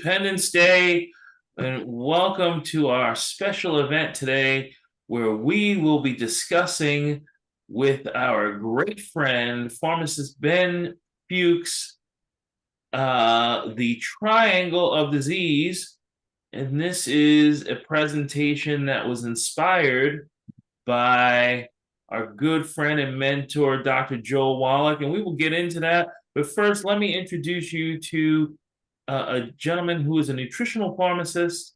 Independence Day, and welcome to our special event today where we will be discussing with our great friend, Pharmacist Ben Fuchs, the triangle of disease. And this is a presentation that was inspired by our good friend and mentor, Dr. Joel Wallach, and we will get into that. But first, let me introduce you to a gentleman who is a nutritional pharmacist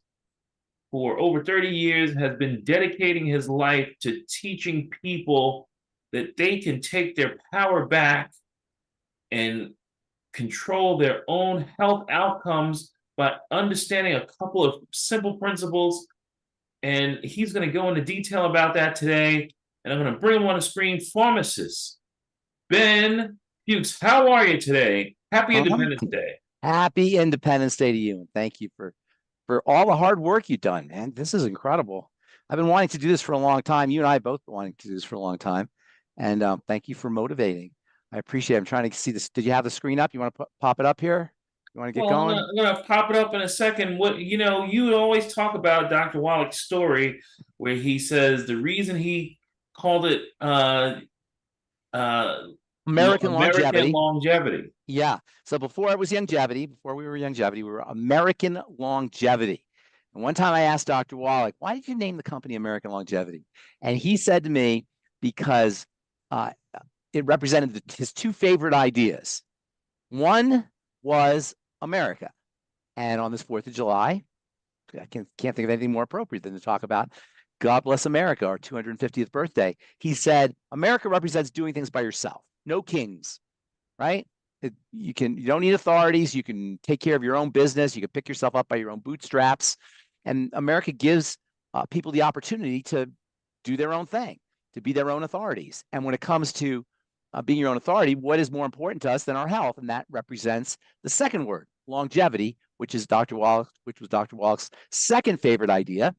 for over 30 years, has been dedicating his life to teaching people that they can take their power back and control their own health outcomes by understanding a couple of simple principles. And he's going to go into detail about that today. And I'm going to bring him on the screen. Pharmacist Ben Fuchs, how are you today? Happy Independence Day. Happy Independence Day to you, and thank you for all the hard work you've done, man. This is incredible. I've been wanting to do this for a long time. You and I both been wanting to do this for a long time, and thank you for motivating. I appreciate it. I'm trying to see this. Did you have the screen up? You want to pop it up here? You want to get Well, going? I'm gonna pop it up in a second. You always talk about Dr. Wallach's story where he says the reason he called it uh, American American longevity. longevity. Yeah. So before it was longevity, before we were longevity, we were American longevity. And one time I asked Dr. Wallach, why did you name the company American Longevity? And he said to me, because it represented his two favorite ideas. One was America. And on this 4th of July, I can't think of anything more appropriate than to talk about God Bless America, our 250th birthday. He said, America represents doing things by yourself. No kings, right? You don't need authorities. You can take care of your own business. You can pick yourself up by your own bootstraps. And America gives people the opportunity to do their own thing, to be their own authorities. And when it comes to being your own authority, what is more important to us than our health? And that represents the second word, longevity, which was Dr. Wallach's second favorite idea,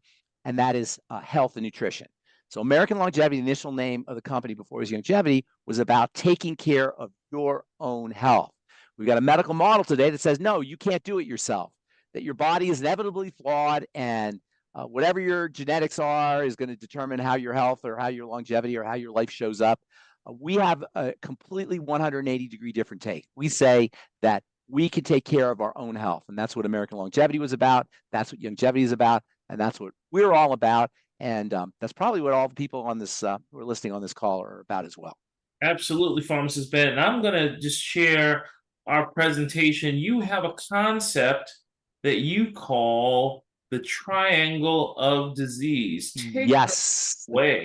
and that is health and nutrition. So American Longevity, the initial name of the company before it was longevity, was about taking care of your own health. We've got a medical model today that says, no, you can't do it yourself, that your body is inevitably flawed, and whatever your genetics are is going to determine how your health or how your longevity or how your life shows up. We have a completely 180-degree different take. We say that we can take care of our own health, and that's what American Longevity was about. That's what longevity is about, and that's what we're all about. And that's probably what all the people on this who are listening on this call are about as well. Absolutely, Pharmacist Ben. And I'm going to just share our presentation. You have a concept that you call the triangle of disease. Take Yes. away.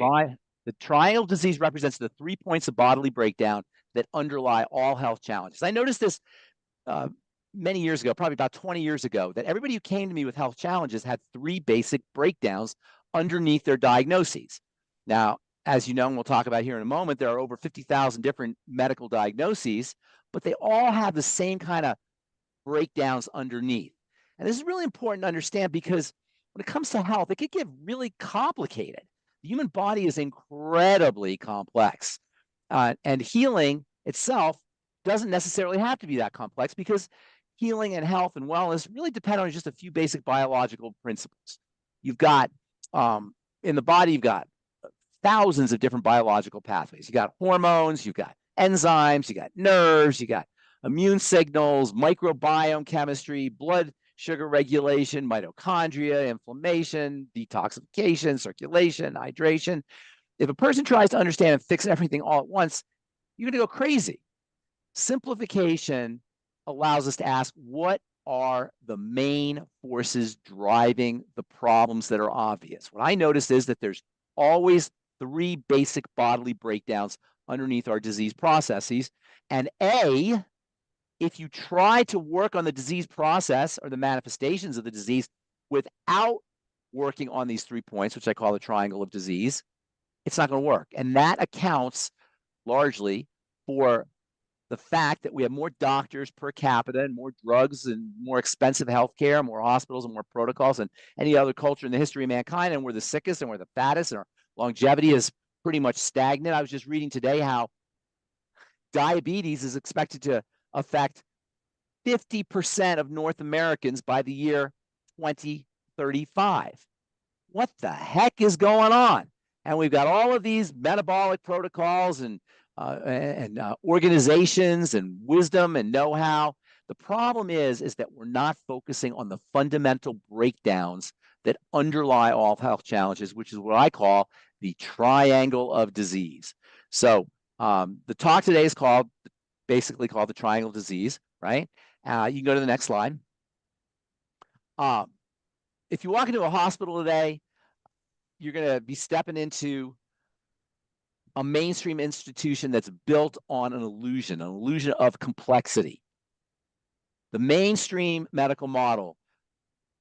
The triangle of disease represents the 3 points of bodily breakdown that underlie all health challenges. I noticed this many years ago, probably about 20 years ago, that everybody who came to me with health challenges had 3 basic breakdowns underneath their diagnoses. Now, as you know, and we'll talk about here in a moment, there are over 50,000 different medical diagnoses, but they all have the same kind of breakdowns underneath. And this is really important to understand because when it comes to health, it can get really complicated. The human body is incredibly complex, and healing itself doesn't necessarily have to be that complex because healing and health and wellness really depend on just a few basic biological principles. You've got in the body, you've got thousands of different biological pathways. You got hormones, you've got enzymes, you got nerves, you got immune signals, microbiome chemistry, blood sugar regulation, mitochondria, inflammation, detoxification, circulation, hydration. If a person tries to understand and fix everything all at once, you're going to go crazy. Simplification allows us to ask, what are the main forces driving the problems that are obvious? What I noticed is that there's always 3 basic bodily breakdowns underneath our disease processes. And if you try to work on the disease process or the manifestations of the disease without working on these 3 points, which I call the triangle of disease, it's not going to work. And that accounts largely for the fact that we have more doctors per capita and more drugs and more expensive healthcare, more hospitals and more protocols than any other culture in the history of mankind. And we're the sickest and we're the fattest, and our longevity is pretty much stagnant. I was just reading today how diabetes is expected to affect 50% of North Americans by the year 2035. What the heck is going on? And we've got all of these metabolic protocols and organizations and wisdom and know-how. The problem is that we're not focusing on the fundamental breakdowns that underlie all health challenges, which is what I call the triangle of disease. So the talk today is basically called the triangle of disease, right? You can go to the next slide. If you walk into a hospital today, you're going to be stepping into a mainstream institution that's built on an illusion of complexity. The mainstream medical model,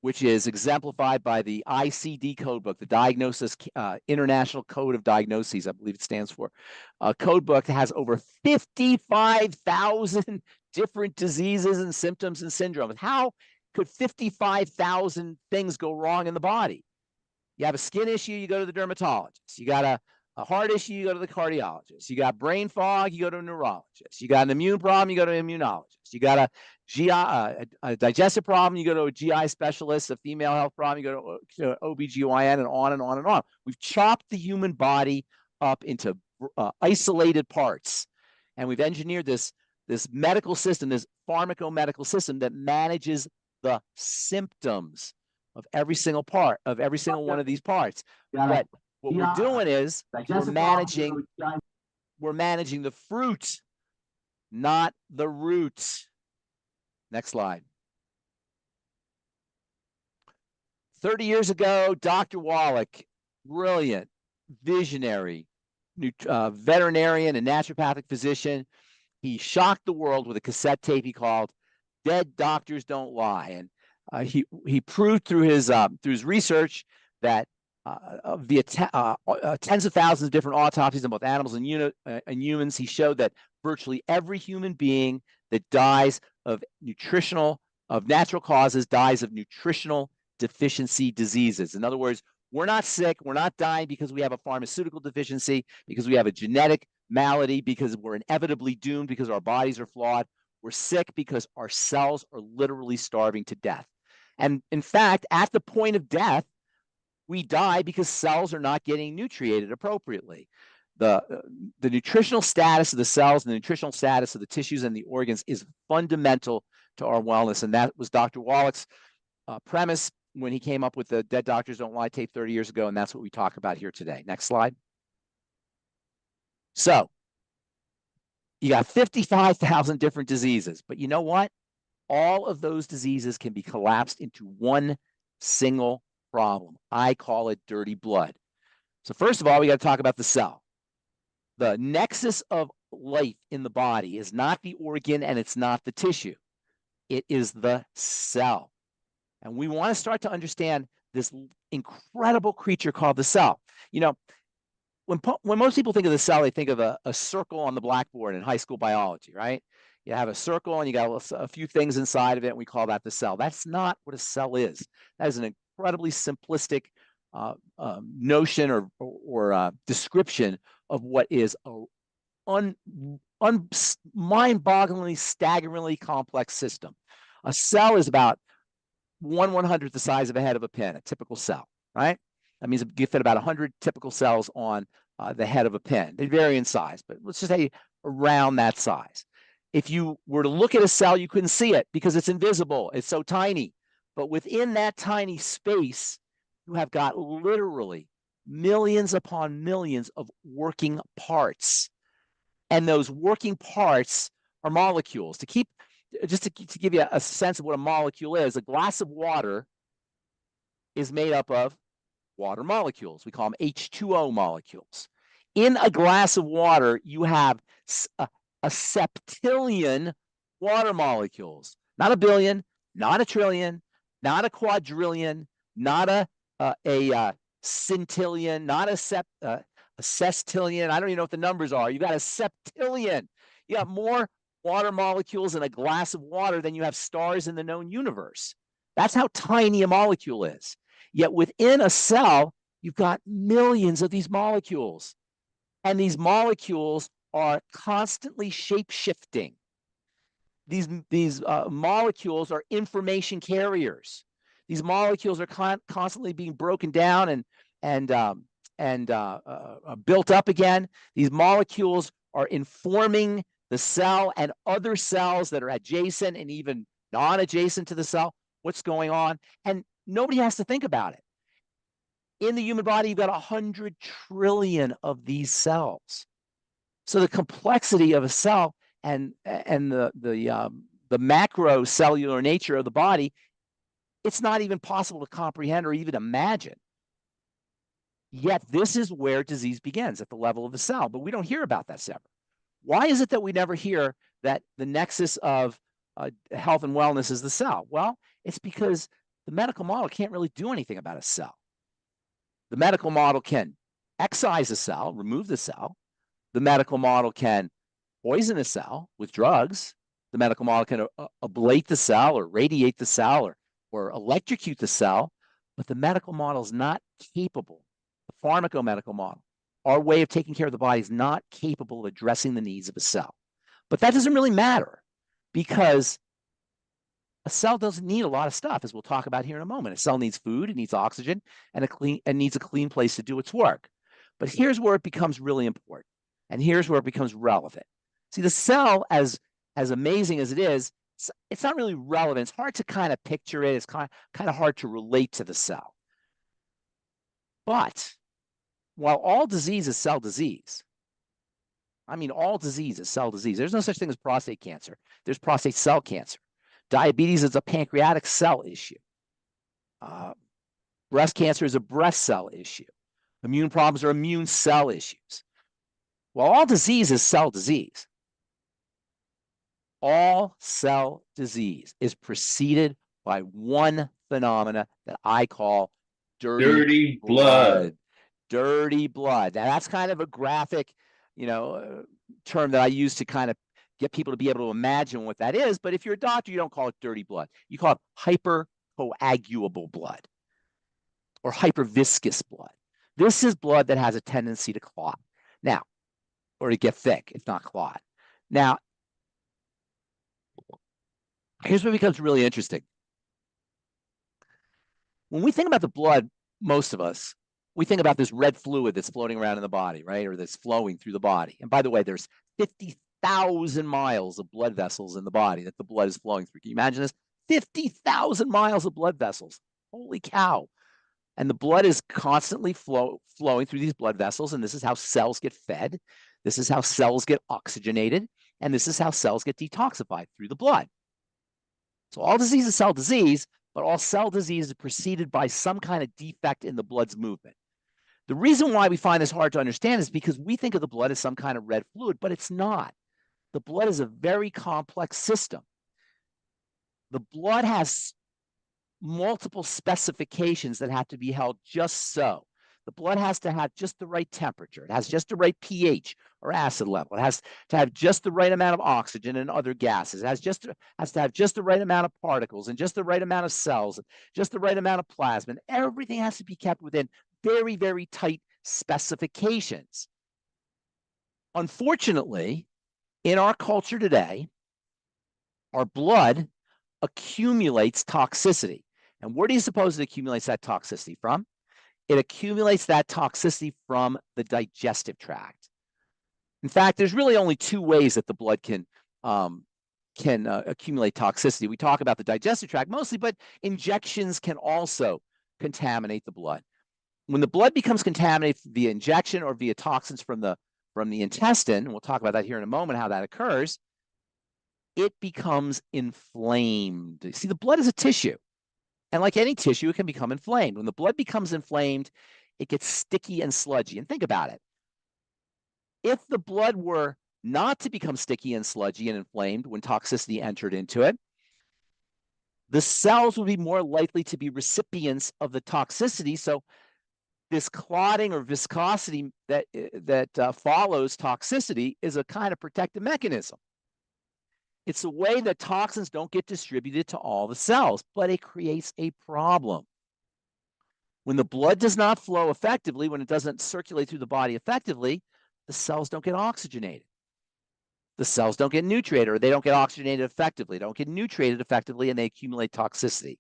which is exemplified by the ICD codebook, the International Code of Diagnoses, I believe it stands for. A codebook that has over 55,000 different diseases and symptoms and syndromes. How could 55,000 things go wrong in the body? You have a skin issue, you go to the dermatologist. You got a heart issue, you go to the cardiologist. You got brain fog, you go to a neurologist. You got an immune problem, you go to an immunologist. You got a GI, digestive problem, you go to a GI specialist. A female health problem, you go to OBGYN, and on and on and on. We've chopped the human body up into isolated parts, and we've engineered this medical system, this pharmacomedical system that manages the symptoms of every single part, of every single one of these parts. But what we're doing is we're managing the fruit, not the root. Next slide. 30 years ago, Dr. Wallach, brilliant, visionary, veterinarian and naturopathic physician, he shocked the world with a cassette tape he called "Dead Doctors Don't Lie," and he proved through his research that via tens of thousands of different autopsies on both animals and humans, he showed that virtually every human being that dies of natural causes dies of nutritional deficiency diseases. In other words, we're not sick, we're not dying because we have a pharmaceutical deficiency, because we have a genetic malady, because we're inevitably doomed, because our bodies are flawed. We're sick because our cells are literally starving to death. And in fact, at the point of death, we die because cells are not getting nutriated appropriately. The nutritional status of the cells and the nutritional status of the tissues and the organs is fundamental to our wellness. And that was Dr. Wallach's premise when he came up with the Dead Doctors Don't Lie tape 30 years ago. And that's what we talk about here today. Next slide. So you got 55,000 different diseases, but you know what? All of those diseases can be collapsed into one single problem. I call it dirty blood. So first of all, we got to talk about the cell. The nexus of life in the body is not the organ and it's not the tissue. It is the cell. And we want to start to understand this incredible creature called the cell. You know, when most people think of the cell, they think of a circle on the blackboard in high school biology, right? You have a circle and you got a few things inside of it, and we call that the cell. That's not what a cell is. That is an incredibly simplistic notion or description of what is a mind-bogglingly, staggeringly complex system. A cell is about 1/100th the size of a head of a pin, a typical cell, right? That means you fit about 100 typical cells on the head of a pin. They vary in size, but let's just say around that size. If you were to look at a cell, you couldn't see it because it's invisible. It's so tiny. But within that tiny space, you have got literally millions upon millions of working parts. And those working parts are molecules. To give you a sense of what a molecule is, a glass of water is made up of water molecules. We call them H2O molecules. In a glass of water, you have a septillion water molecules, not a billion, not a trillion, not a quadrillion, not a centillion, not a sestillion. I don't even know what the numbers are. You got a septillion. You have more water molecules in a glass of water than you have stars in the known universe. That's how tiny a molecule is. Yet within a cell, you've got millions of these molecules. And these molecules are constantly shape-shifting. these molecules are information carriers. These molecules are constantly being broken down and built up again. These molecules are informing the cell and other cells that are adjacent and even non-adjacent to the cell what's going on, and nobody has to think about it. In the human body, you've got 100 trillion of these cells. So the complexity of a cell and the macro cellular nature of the body, it's not even possible to comprehend or even imagine. Yet this is where disease begins, at the level of the cell, but we don't hear about that ever. Why is it that we never hear that the nexus of health and wellness is the cell? Well, it's because the medical model can't really do anything about a cell. The medical model can excise a cell, remove the cell. The medical model can poison a cell with drugs. The medical model can ablate the cell or radiate the cell or electrocute the cell, but the medical model is not capable. The pharmacomedical model, our way of taking care of the body, is not capable of addressing the needs of a cell. But that doesn't really matter, because a cell doesn't need a lot of stuff, as we'll talk about here in a moment. A cell needs food, it needs oxygen, and needs a clean place to do its work. But here's where it becomes really important, and here's where it becomes relevant. See, the cell, as amazing as it is, it's not really relevant. It's hard to kind of picture it. It's kind of hard to relate to the cell. But while all disease is cell disease, I mean, all disease is cell disease. There's no such thing as prostate cancer. There's prostate cell cancer. Diabetes is a pancreatic cell issue. Breast cancer is a breast cell issue. Immune problems are immune cell issues. While all disease is cell disease, all cell disease is preceded by one phenomena that I call dirty blood. Dirty blood. Now, that's kind of a graphic, term that I use to kind of get people to be able to imagine what that is. But if you're a doctor, you don't call it dirty blood. You call it hypercoagulable blood or hyperviscous blood. This is blood that has a tendency to clot. Now, or to get thick, if not clot. Now, here's what becomes really interesting. When we think about the blood, most of us, we think about this red fluid that's floating around in the body, right? Or that's flowing through the body. And by the way, there's 50,000 miles of blood vessels in the body that the blood is flowing through. Can you imagine this? 50,000 miles of blood vessels. Holy cow. And the blood is constantly flowing through these blood vessels. And this is how cells get fed. This is how cells get oxygenated. And this is how cells get detoxified through the blood. So all disease is cell disease, but all cell disease is preceded by some kind of defect in the blood's movement. The reason why we find this hard to understand is because we think of the blood as some kind of red fluid, but it's not. The blood is a very complex system. The blood has multiple specifications that have to be held just so. The blood has to have just the right temperature. It has just the right pH or acid level. It has to have just the right amount of oxygen and other gases. It has to have just the right amount of particles and just the right amount of cells, and just the right amount of plasma. And everything has to be kept within very, very tight specifications. Unfortunately, in our culture today, our blood accumulates toxicity. And where do you suppose it accumulates that toxicity from? It accumulates that toxicity from the digestive tract. In fact, there's really only two ways that the blood can accumulate toxicity. We talk about the digestive tract mostly, but injections can also contaminate the blood. When the blood becomes contaminated via injection or via toxins from the intestine, and we'll talk about that here in a moment, how that occurs, it becomes inflamed. See, the blood is a tissue. And like any tissue, it can become inflamed. When the blood becomes inflamed, it gets sticky and sludgy. And think about it. If the blood were not to become sticky and sludgy and inflamed when toxicity entered into it, the cells would be more likely to be recipients of the toxicity. So this clotting or viscosity that follows toxicity is a kind of protective mechanism. It's a way that toxins don't get distributed to all the cells, but it creates a problem. When the blood does not flow effectively, when it doesn't circulate through the body effectively, the cells don't get oxygenated. the cells don't get nutriated, or they don't get oxygenated effectively, don't get nutriated effectively, and they accumulate toxicity.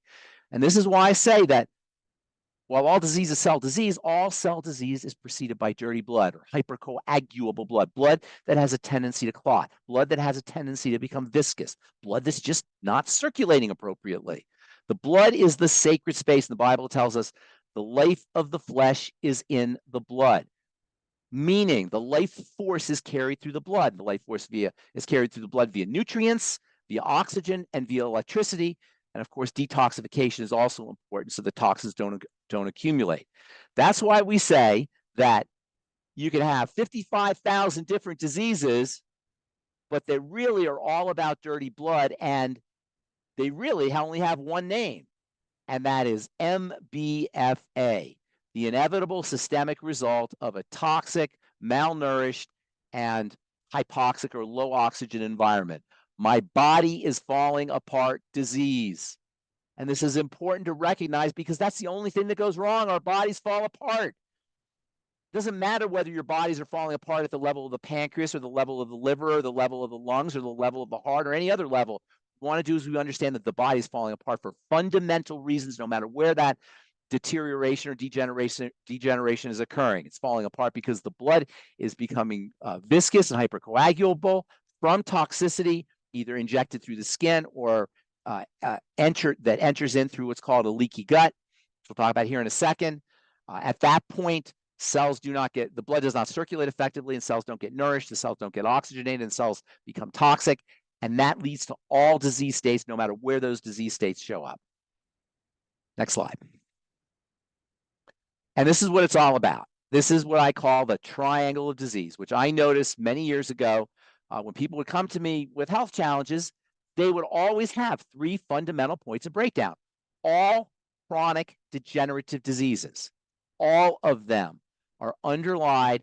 And this is why I say that while all disease is cell disease, all cell disease is preceded by dirty blood or hypercoagulable blood, blood that has a tendency to clot, blood that has a tendency to become viscous, blood that's just not circulating appropriately. The blood is the sacred space. The Bible tells us the life of the flesh is in the blood, meaning the life force is carried through the blood. The life force is carried through the blood via nutrients, via oxygen, and via electricity. And of course, detoxification is also important so the toxins don't accumulate. That's why we say that you can have 55,000 different diseases, but they really are all about dirty blood, and they really only have one name, and that is MBFA, the inevitable systemic result of a toxic, malnourished, and hypoxic or low oxygen environment. My body is falling apart disease. And this is important to recognize because that's the only thing that goes wrong. Our bodies fall apart. It doesn't matter whether your bodies are falling apart at the level of the pancreas or the level of the liver or the level of the lungs or the level of the heart or any other level. What we want to do is we understand that the body is falling apart for fundamental reasons, no matter where that deterioration or degeneration is occurring. It's falling apart because the blood is becoming viscous and hypercoagulable from toxicity, either injected through the skin or enters in through what's called a leaky gut, which we'll talk about here in a second. At that point, the blood does not circulate effectively, and cells don't get nourished, the cells don't get oxygenated, and cells become toxic, and that leads to all disease states, no matter where those disease states show up. Next slide. And this is what it's all about. This is what I call the triangle of disease, which I noticed many years ago when people would come to me with health challenges. They would always have three fundamental points of breakdown. All chronic degenerative diseases, all of them are underlied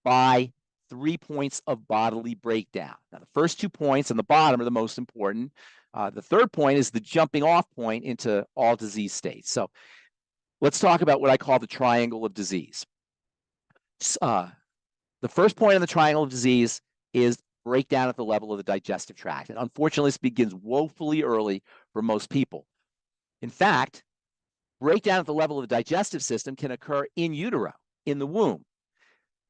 by 3 points of bodily breakdown. Now, the first 2 points on the bottom are the most important. The third point is the jumping off point into all disease states. So let's talk about what I call the triangle of disease. The first point in the triangle of disease is breakdown at the level of the digestive tract. And unfortunately, this begins woefully early for most people. In fact, breakdown at the level of the digestive system can occur in utero, in the womb.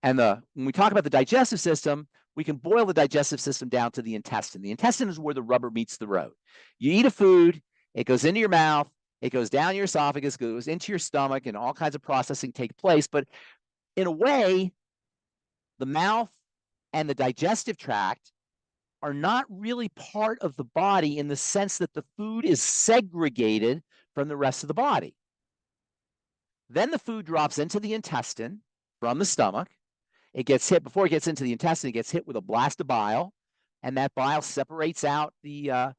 And when we talk about the digestive system, we can boil the digestive system down to the intestine. The intestine is where the rubber meets the road. You eat a food, it goes into your mouth, it goes down your esophagus, goes into your stomach, and all kinds of processing take place. But in a way, the mouth and the digestive tract are not really part of the body in the sense that the food is segregated from the rest of the body. Then the food drops into the intestine from the stomach. It gets hit, before it gets into the intestine, it gets hit with a blast of bile, and that bile separates out the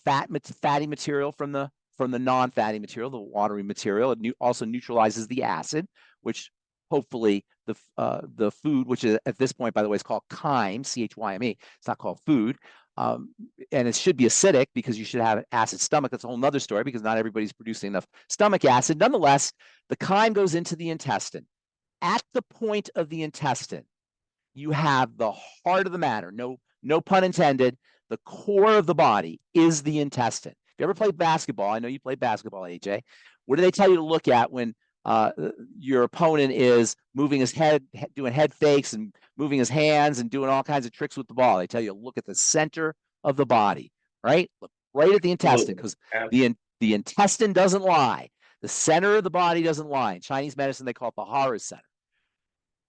fatty material from the non-fatty material, the watery material. It also neutralizes the acid, which hopefully the food, which is at this point, by the way, is called chyme, C-H-Y-M-E. It's not called food. And it should be acidic because you should have an acid stomach. That's a whole nother story because not everybody's producing enough stomach acid. Nonetheless, the chyme goes into the intestine. At the point of the intestine, you have the heart of the matter. No pun intended. The core of the body is the intestine. If you ever played basketball, I know you played basketball, AJ. What do they tell you to look at when your opponent is moving his head, doing head fakes and moving his hands and doing all kinds of tricks with the ball? They tell you to look at the center of the body, right? Look right at the intestine, because the intestine doesn't lie. The center of the body doesn't lie. In Chinese medicine, they call it the Hara center.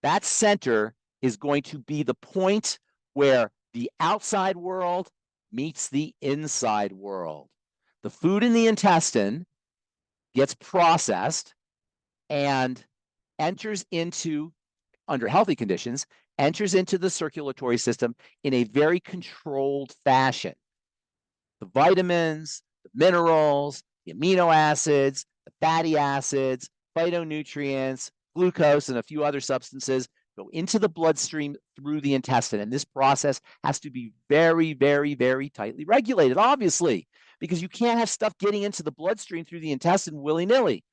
That center is going to be the point where the outside world meets the inside world. The food in the intestine gets processed and enters into, under healthy conditions, enters into the circulatory system in a very controlled fashion. The vitamins, the minerals, the amino acids, the fatty acids, phytonutrients, glucose, and a few other substances go into the bloodstream through the intestine. And this process has to be very, very, very tightly regulated, obviously, because you can't have stuff getting into the bloodstream through the intestine willy-nilly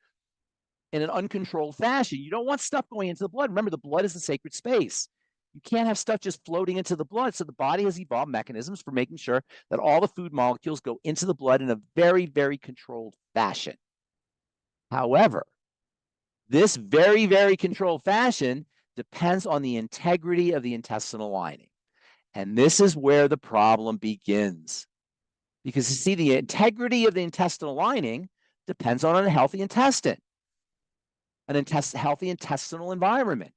in an uncontrolled fashion. You don't want stuff going into the blood. Remember, the blood is the sacred space. You can't have stuff just floating into the blood. So the body has evolved mechanisms for making sure that all the food molecules go into the blood in a very, very controlled fashion. However, this very, very controlled fashion depends on the integrity of the intestinal lining. And this is where the problem begins. Because you see, the integrity of the intestinal lining depends on a healthy intestine, healthy intestinal environment.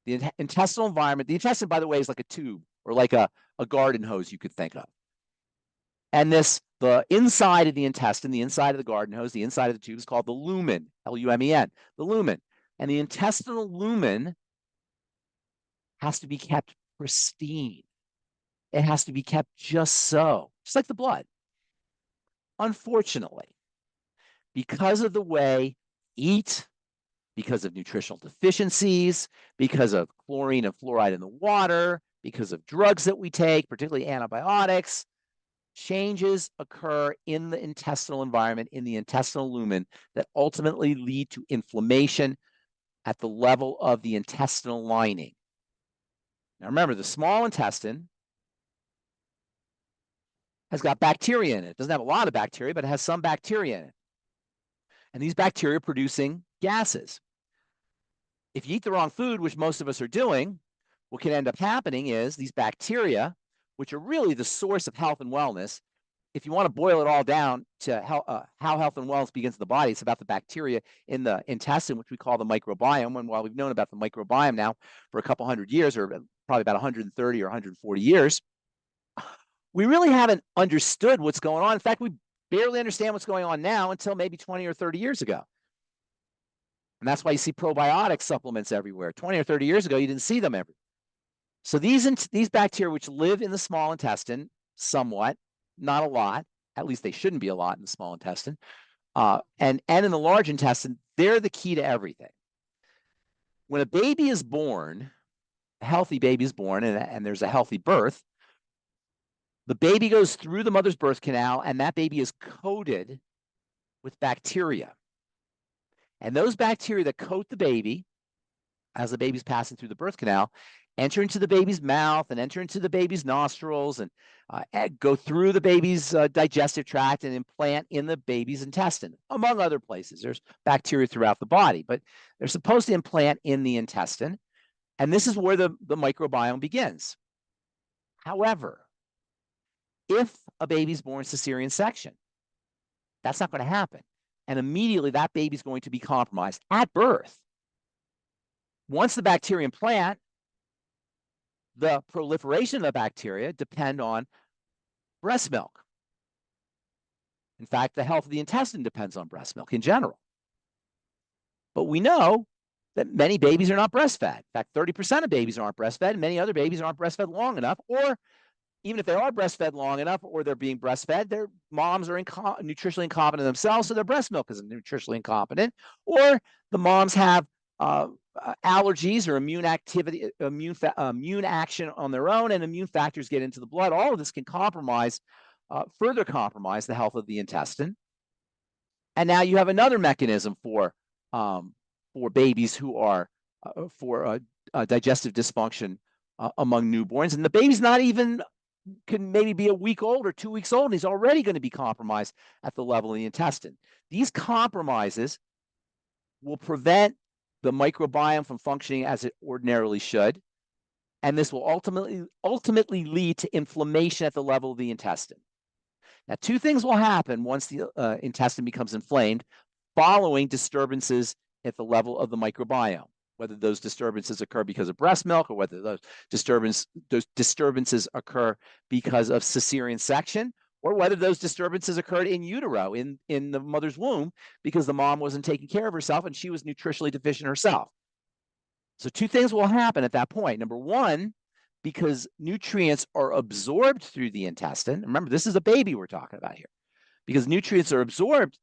The intestinal environment, the intestine, by the way, is like a tube or like a garden hose you could think of. And the inside of the intestine, the inside of the garden hose, the inside of the tube is called the lumen, L-U-M-E-N, the lumen. And the intestinal lumen has to be kept pristine. It has to be kept just so, just like the blood. Unfortunately, because of the way we eat, because of nutritional deficiencies, because of chlorine and fluoride in the water, because of drugs that we take, particularly antibiotics, changes occur in the intestinal environment, in the intestinal lumen, that ultimately lead to inflammation at the level of the intestinal lining. Now remember, the small intestine has got bacteria in it. It doesn't have a lot of bacteria, but it has some bacteria in it. And these bacteria are producing gases. If you eat the wrong food, which most of us are doing, what can end up happening is these bacteria, which are really the source of health and wellness, if you want to boil it all down to how health and wellness begins in the body, it's about the bacteria in the intestine, which we call the microbiome. And while we've known about the microbiome now for a couple hundred years, or probably about 130 or 140 years, we really haven't understood what's going on. In fact, we barely understand what's going on now until maybe 20 or 30 years ago. And that's why you see probiotic supplements everywhere. 20 or 30 years ago, you didn't see them everywhere. So these bacteria, which live in the small intestine somewhat, not a lot, at least they shouldn't be a lot in the small intestine, and in the large intestine, they're the key to everything. When a baby is born, a healthy baby is born, and there's a healthy birth, the baby goes through the mother's birth canal, and that baby is coated with bacteria. And those bacteria that coat the baby as the baby's passing through the birth canal enter into the baby's mouth and enter into the baby's nostrils and go through the baby's digestive tract and implant in the baby's intestine, among other places. There's bacteria throughout the body, but they're supposed to implant in the intestine. And this is where the microbiome begins. However, if a baby's born cesarean section, that's not going to happen. And immediately that baby's going to be compromised at birth. Once the bacteria implant, the proliferation of the bacteria depend on breast milk. In fact, the health of the intestine depends on breast milk in general. But we know that many babies are not breastfed. In fact, 30% of babies aren't breastfed, and many other babies aren't breastfed long enough, or even if they are breastfed long enough, or they're being breastfed, their moms are nutritionally incompetent themselves, so their breast milk is nutritionally incompetent, or the moms have allergies or immune activity, immune action on their own, and immune factors get into the blood. All of this can further compromise the health of the intestine. And now you have another mechanism for babies who are for digestive dysfunction among newborns, and the baby's not even can maybe be a week old or 2 weeks old, and he's already going to be compromised at the level of the intestine. These compromises will prevent the microbiome from functioning as it ordinarily should, and this will ultimately lead to inflammation at the level of the intestine. Now, two things will happen once the intestine becomes inflamed following disturbances at the level of the microbiome, whether those disturbances occur because of breast milk or whether those disturbances occur because of cesarean section, or whether those disturbances occurred in utero, in the mother's womb, because the mom wasn't taking care of herself and she was nutritionally deficient herself. So two things will happen at that point. Number one, because nutrients are absorbed through the intestine. Remember, this is a baby we're talking about here. Because nutrients are absorbed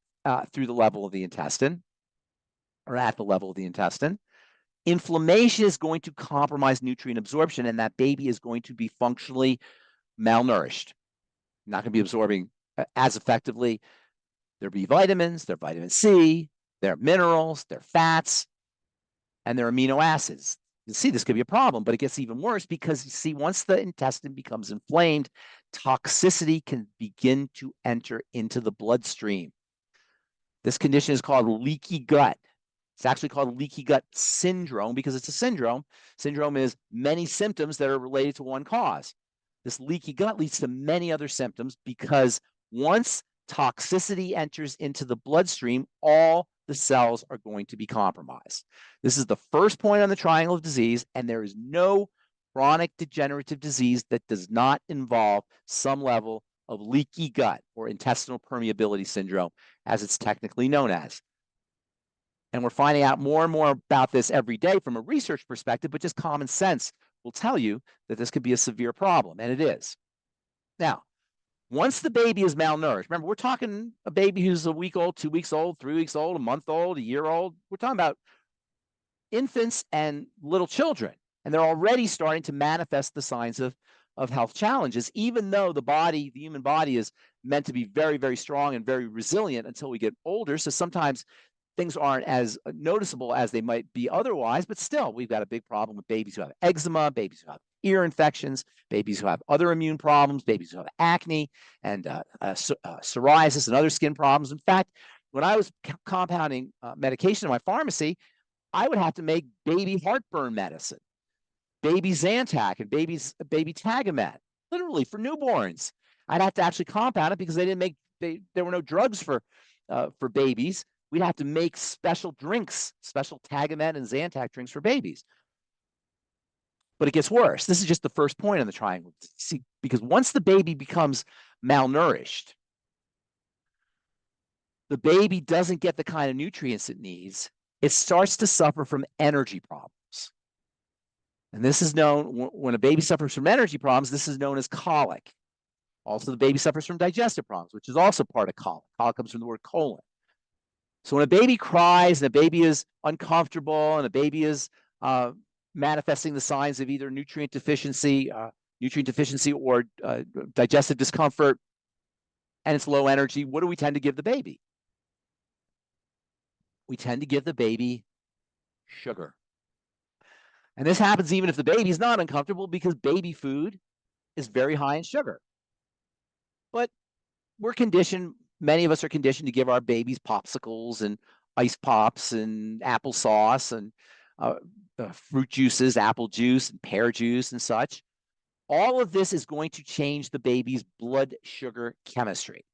through the level of the intestine, or at the level of the intestine, inflammation is going to compromise nutrient absorption, and that baby is going to be functionally malnourished. Not going to be absorbing as effectively their B vitamins, their vitamin C, their minerals, their fats, and their amino acids. You see, this could be a problem, but it gets even worse because you see, once the intestine becomes inflamed, toxicity can begin to enter into the bloodstream. This condition is called leaky gut. It's actually called leaky gut syndrome because it's a syndrome. Syndrome is many symptoms that are related to one cause. This leaky gut leads to many other symptoms because once toxicity enters into the bloodstream, all the cells are going to be compromised. This is the first point on the triangle of disease, and there is no chronic degenerative disease that does not involve some level of leaky gut or intestinal permeability syndrome, as it's technically known as. And we're finding out more and more about this every day from a research perspective, but just common sense will tell you that this could be a severe problem, and it is. Now, once the baby is malnourished, remember, we're talking a baby who's a week old, 2 weeks old, 3 weeks old, a month old, a year old. We're talking about infants and little children, and they're already starting to manifest the signs of health challenges, even though the human body is meant to be very, very strong and very resilient until we get older. So sometimes things aren't as noticeable as they might be otherwise, but still, we've got a big problem with babies who have eczema, babies who have ear infections, babies who have other immune problems, babies who have acne and psoriasis and other skin problems. In fact, when I was compounding medication in my pharmacy, I would have to make baby heartburn medicine, baby Zantac, and baby Tagamet, literally for newborns. I'd have to actually compound it because there were no drugs for babies. We'd have to make special drinks, special Tagamet and Zantac drinks for babies. But it gets worse. This is just the first point on the triangle. See, because once the baby becomes malnourished, the baby doesn't get the kind of nutrients it needs. It starts to suffer from energy problems. And this is known, when a baby suffers from energy problems, this is known as colic. Also, the baby suffers from digestive problems, which is also part of colic. Colic comes from the word colon. So when a baby cries and a baby is uncomfortable and a baby is manifesting the signs of either nutrient deficiency or digestive discomfort, and it's low energy, what do we tend to give the baby? We tend to give the baby sugar. And this happens even if the baby is not uncomfortable, because baby food is very high in sugar. But we're conditioned, many of us are conditioned to give our babies popsicles and ice pops and applesauce and fruit juices, apple juice and pear juice and such. All of this is going to change the baby's blood sugar chemistry.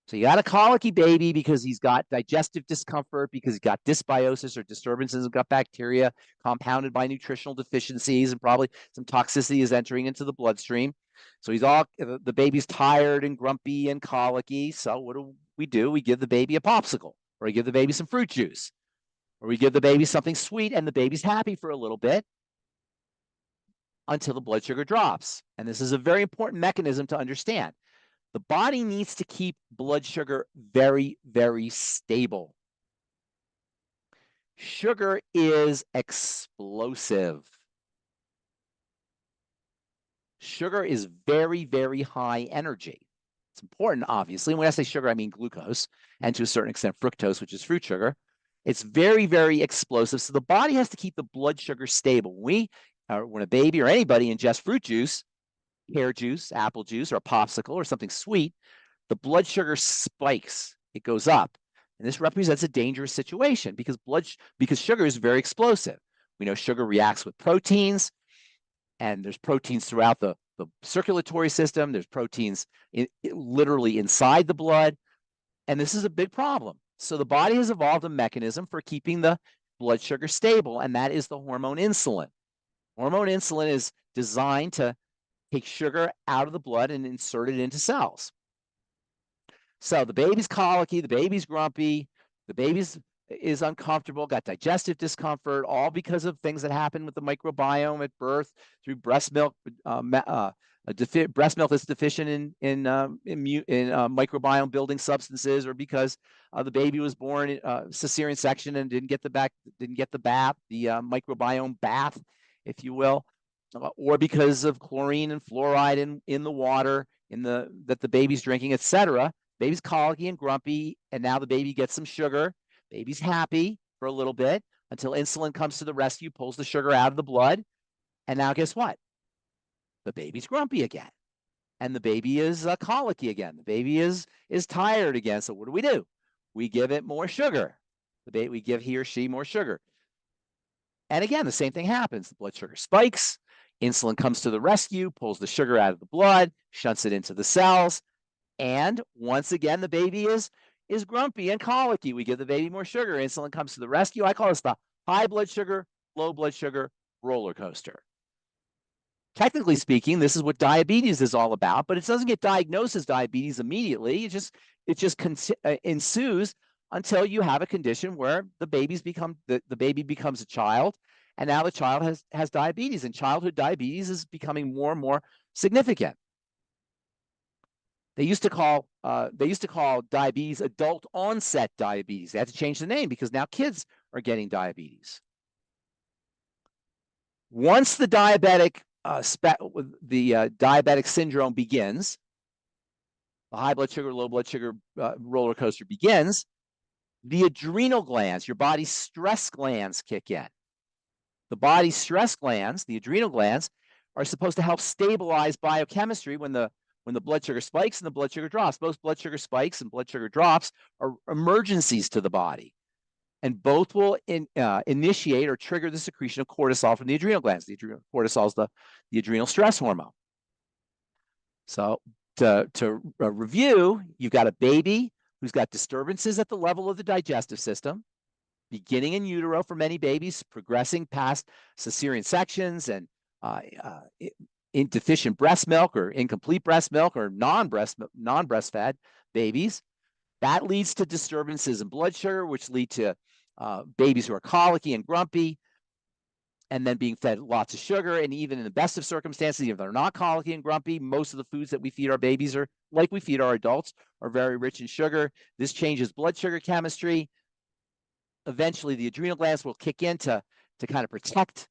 So you got a colicky baby because he's got digestive discomfort, because he's got dysbiosis or disturbances of gut bacteria compounded by nutritional deficiencies, and probably some toxicity is entering into the bloodstream. So the baby's tired and grumpy and colicky. So what do? We give the baby a popsicle, or we give the baby some fruit juice, or we give the baby something sweet, and the baby's happy for a little bit until the blood sugar drops. And this is a very important mechanism to understand. The body needs to keep blood sugar very, very stable. Sugar is explosive. Sugar is very, very high energy. It's important, obviously. When I say sugar, I mean glucose, and to a certain extent fructose, which is fruit sugar. It's very, very explosive. So the body has to keep the blood sugar stable. When a baby or anybody ingests fruit juice, pear juice, apple juice, or a popsicle or something sweet, the blood sugar spikes. It goes up. And this represents a dangerous situation because sugar is very explosive. We know sugar reacts with proteins, and there's proteins throughout the circulatory system. There's proteins literally inside the blood. And this is a big problem. So the body has evolved a mechanism for keeping the blood sugar stable, and that is the hormone insulin. Hormone insulin is designed to take sugar out of the blood and insert it into cells. So the baby's colicky, the baby's grumpy, the baby is uncomfortable, got digestive discomfort, all because of things that happen with the microbiome at birth through breast milk. Breast milk is deficient in microbiome building substances, or because the baby was born cesarean section and didn't get the microbiome bath, if you will. Or because of chlorine and fluoride in the water that the baby's drinking, etc. Baby's colicky and grumpy, and now the baby gets some sugar. Baby's happy for a little bit, until insulin comes to the rescue, pulls the sugar out of the blood. And now guess what? The baby's grumpy again. And the baby is colicky again. The baby is tired again. So what do? We give it more sugar. We give he or she more sugar. And again, the same thing happens. The blood sugar spikes. Insulin comes to the rescue, pulls the sugar out of the blood, shunts it into the cells. And once again, the baby is grumpy and colicky. We give the baby more sugar. Insulin comes to the rescue. I call this the high blood sugar, low blood sugar roller coaster. Technically speaking, this is what diabetes is all about, but it doesn't get diagnosed as diabetes immediately. It just ensues until you have a condition where the baby becomes a child, and now the child has diabetes, and childhood diabetes is becoming more and more significant. They used to call diabetes adult onset diabetes. They had to change the name because now kids are getting diabetes. Once the diabetic syndrome begins, the high blood sugar, low blood sugar roller coaster begins, the adrenal glands, your body's stress glands, kick in. The body's stress glands, the adrenal glands, are supposed to help stabilize biochemistry when the blood sugar spikes and the blood sugar drops. Both blood sugar spikes and blood sugar drops are emergencies to the body. And both will initiate or trigger the secretion of cortisol from the adrenal glands. Cortisol is the adrenal stress hormone. So to review, you've got a baby who's got disturbances at the level of the digestive system, beginning in utero for many babies, progressing past cesarean sections and deficient breast milk or incomplete breast milk or non-breastfed babies. That leads to disturbances in blood sugar, which lead to babies who are colicky and grumpy, and then being fed lots of sugar. And even in the best of circumstances, even if they're not colicky and grumpy, most of the foods that we feed our babies are like we feed our adults, are very rich in sugar. This changes blood sugar chemistry. Eventually, the adrenal glands will kick in to kind of protect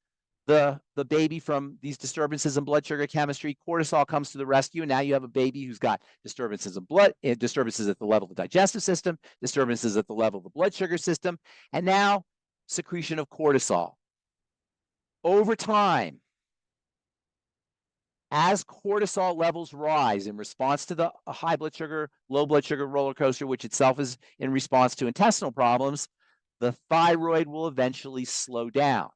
the baby from these disturbances in blood sugar chemistry. Cortisol comes to the rescue, and now you have a baby who's got disturbances in blood, disturbances at the level of the digestive system, disturbances at the level of the blood sugar system, and now secretion of cortisol. Over time, as cortisol levels rise in response to the high blood sugar, low blood sugar roller coaster, which itself is in response to intestinal problems, the thyroid will eventually slow down.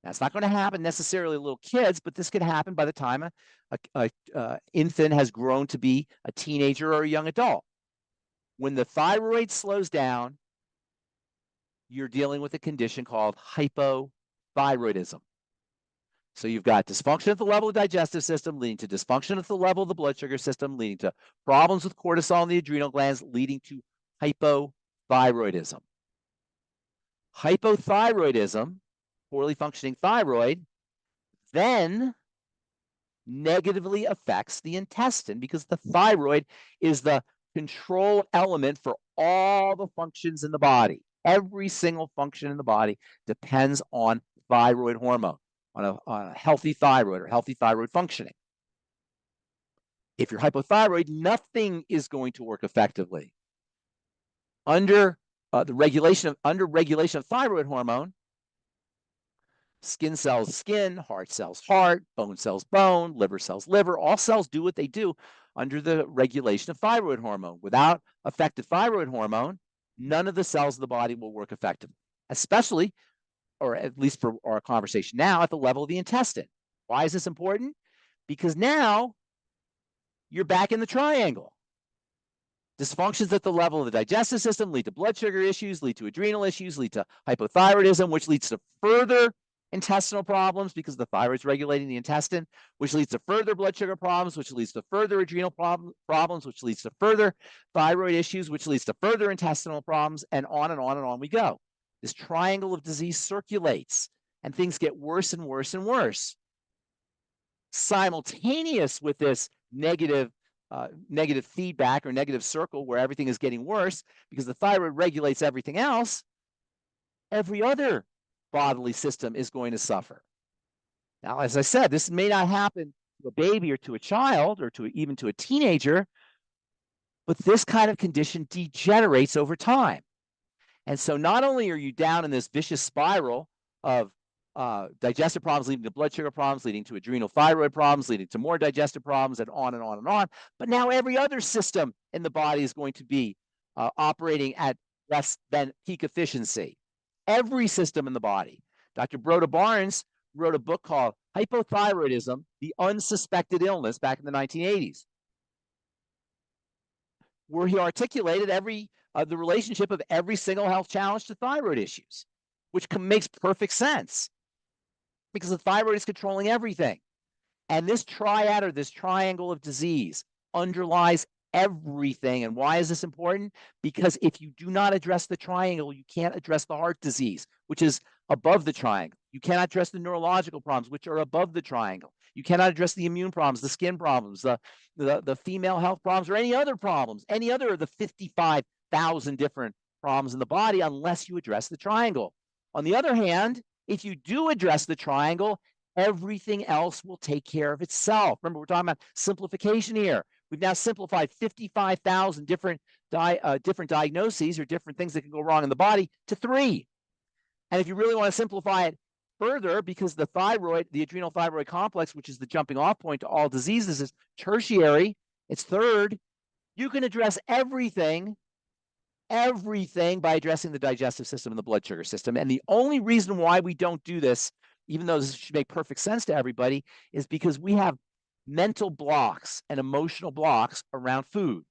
That's not going to happen necessarily to little kids, but this could happen by the time an infant has grown to be a teenager or a young adult. When the thyroid slows down, you're dealing with a condition called hypothyroidism. So you've got dysfunction at the level of the digestive system, leading to dysfunction at the level of the blood sugar system, leading to problems with cortisol in the adrenal glands, leading to hypothyroidism. Hypothyroidism, poorly functioning thyroid, then negatively affects the intestine because the thyroid is the control element for all the functions in the body. Every single function in the body depends on thyroid hormone, on a healthy thyroid or healthy thyroid functioning. If you're hypothyroid, nothing is going to work effectively. Under regulation of thyroid hormone, skin cells skin, heart cells heart, bone cells bone, liver cells liver. All cells do what they do under the regulation of thyroid hormone. Without effective thyroid hormone, none of the cells of the body will work effectively, especially, or at least for our conversation now, at the level of the intestine. Why is this important? Because now you're back in the triangle. Dysfunctions at the level of the digestive system lead to blood sugar issues, lead to adrenal issues, lead to hypothyroidism, which leads to further intestinal problems because the thyroid's regulating the intestine, which leads to further blood sugar problems, which leads to further adrenal problems, which leads to further thyroid issues, which leads to further intestinal problems, and on and on and on we go. This triangle of disease circulates, and things get worse and worse and worse. Simultaneous with this negative feedback or negative circle where everything is getting worse because the thyroid regulates everything else, every other bodily system is going to suffer. Now, as I said, this may not happen to a baby or to a child or even to a teenager, but this kind of condition degenerates over time. And so not only are you down in this vicious spiral of digestive problems leading to blood sugar problems, leading to adrenal thyroid problems, leading to more digestive problems, and on and on and on, but now every other system in the body is going to be operating at less than peak efficiency. Every system in the body. Dr. Broda Barnes wrote a book called Hypothyroidism, the Unsuspected Illness, back in the 1980s, where he articulated the relationship of every single health challenge to thyroid issues, which makes perfect sense because the thyroid is controlling everything. And this triad, or this triangle of disease, underlies everything. And why is this important? Because if you do not address the triangle, you can't address the heart disease, which is above the triangle. You cannot address the neurological problems, which are above the triangle. You cannot address the immune problems, the skin problems, the female health problems, or any other problems, any other of the 55,000 different problems in the body, unless you address the triangle. On the other hand, if you do address the triangle, everything else will take care of itself. Remember, we're talking about simplification here. We've now simplified 55,000 different diagnoses or different things that can go wrong in the body to 3. And if you really want to simplify it further, because the thyroid, the adrenal thyroid complex, which is the jumping off point to all diseases, is tertiary, it's 3rd, you can address everything by addressing the digestive system and the blood sugar system. And the only reason why we don't do this, even though this should make perfect sense to everybody, is because we have mental blocks and emotional blocks around food.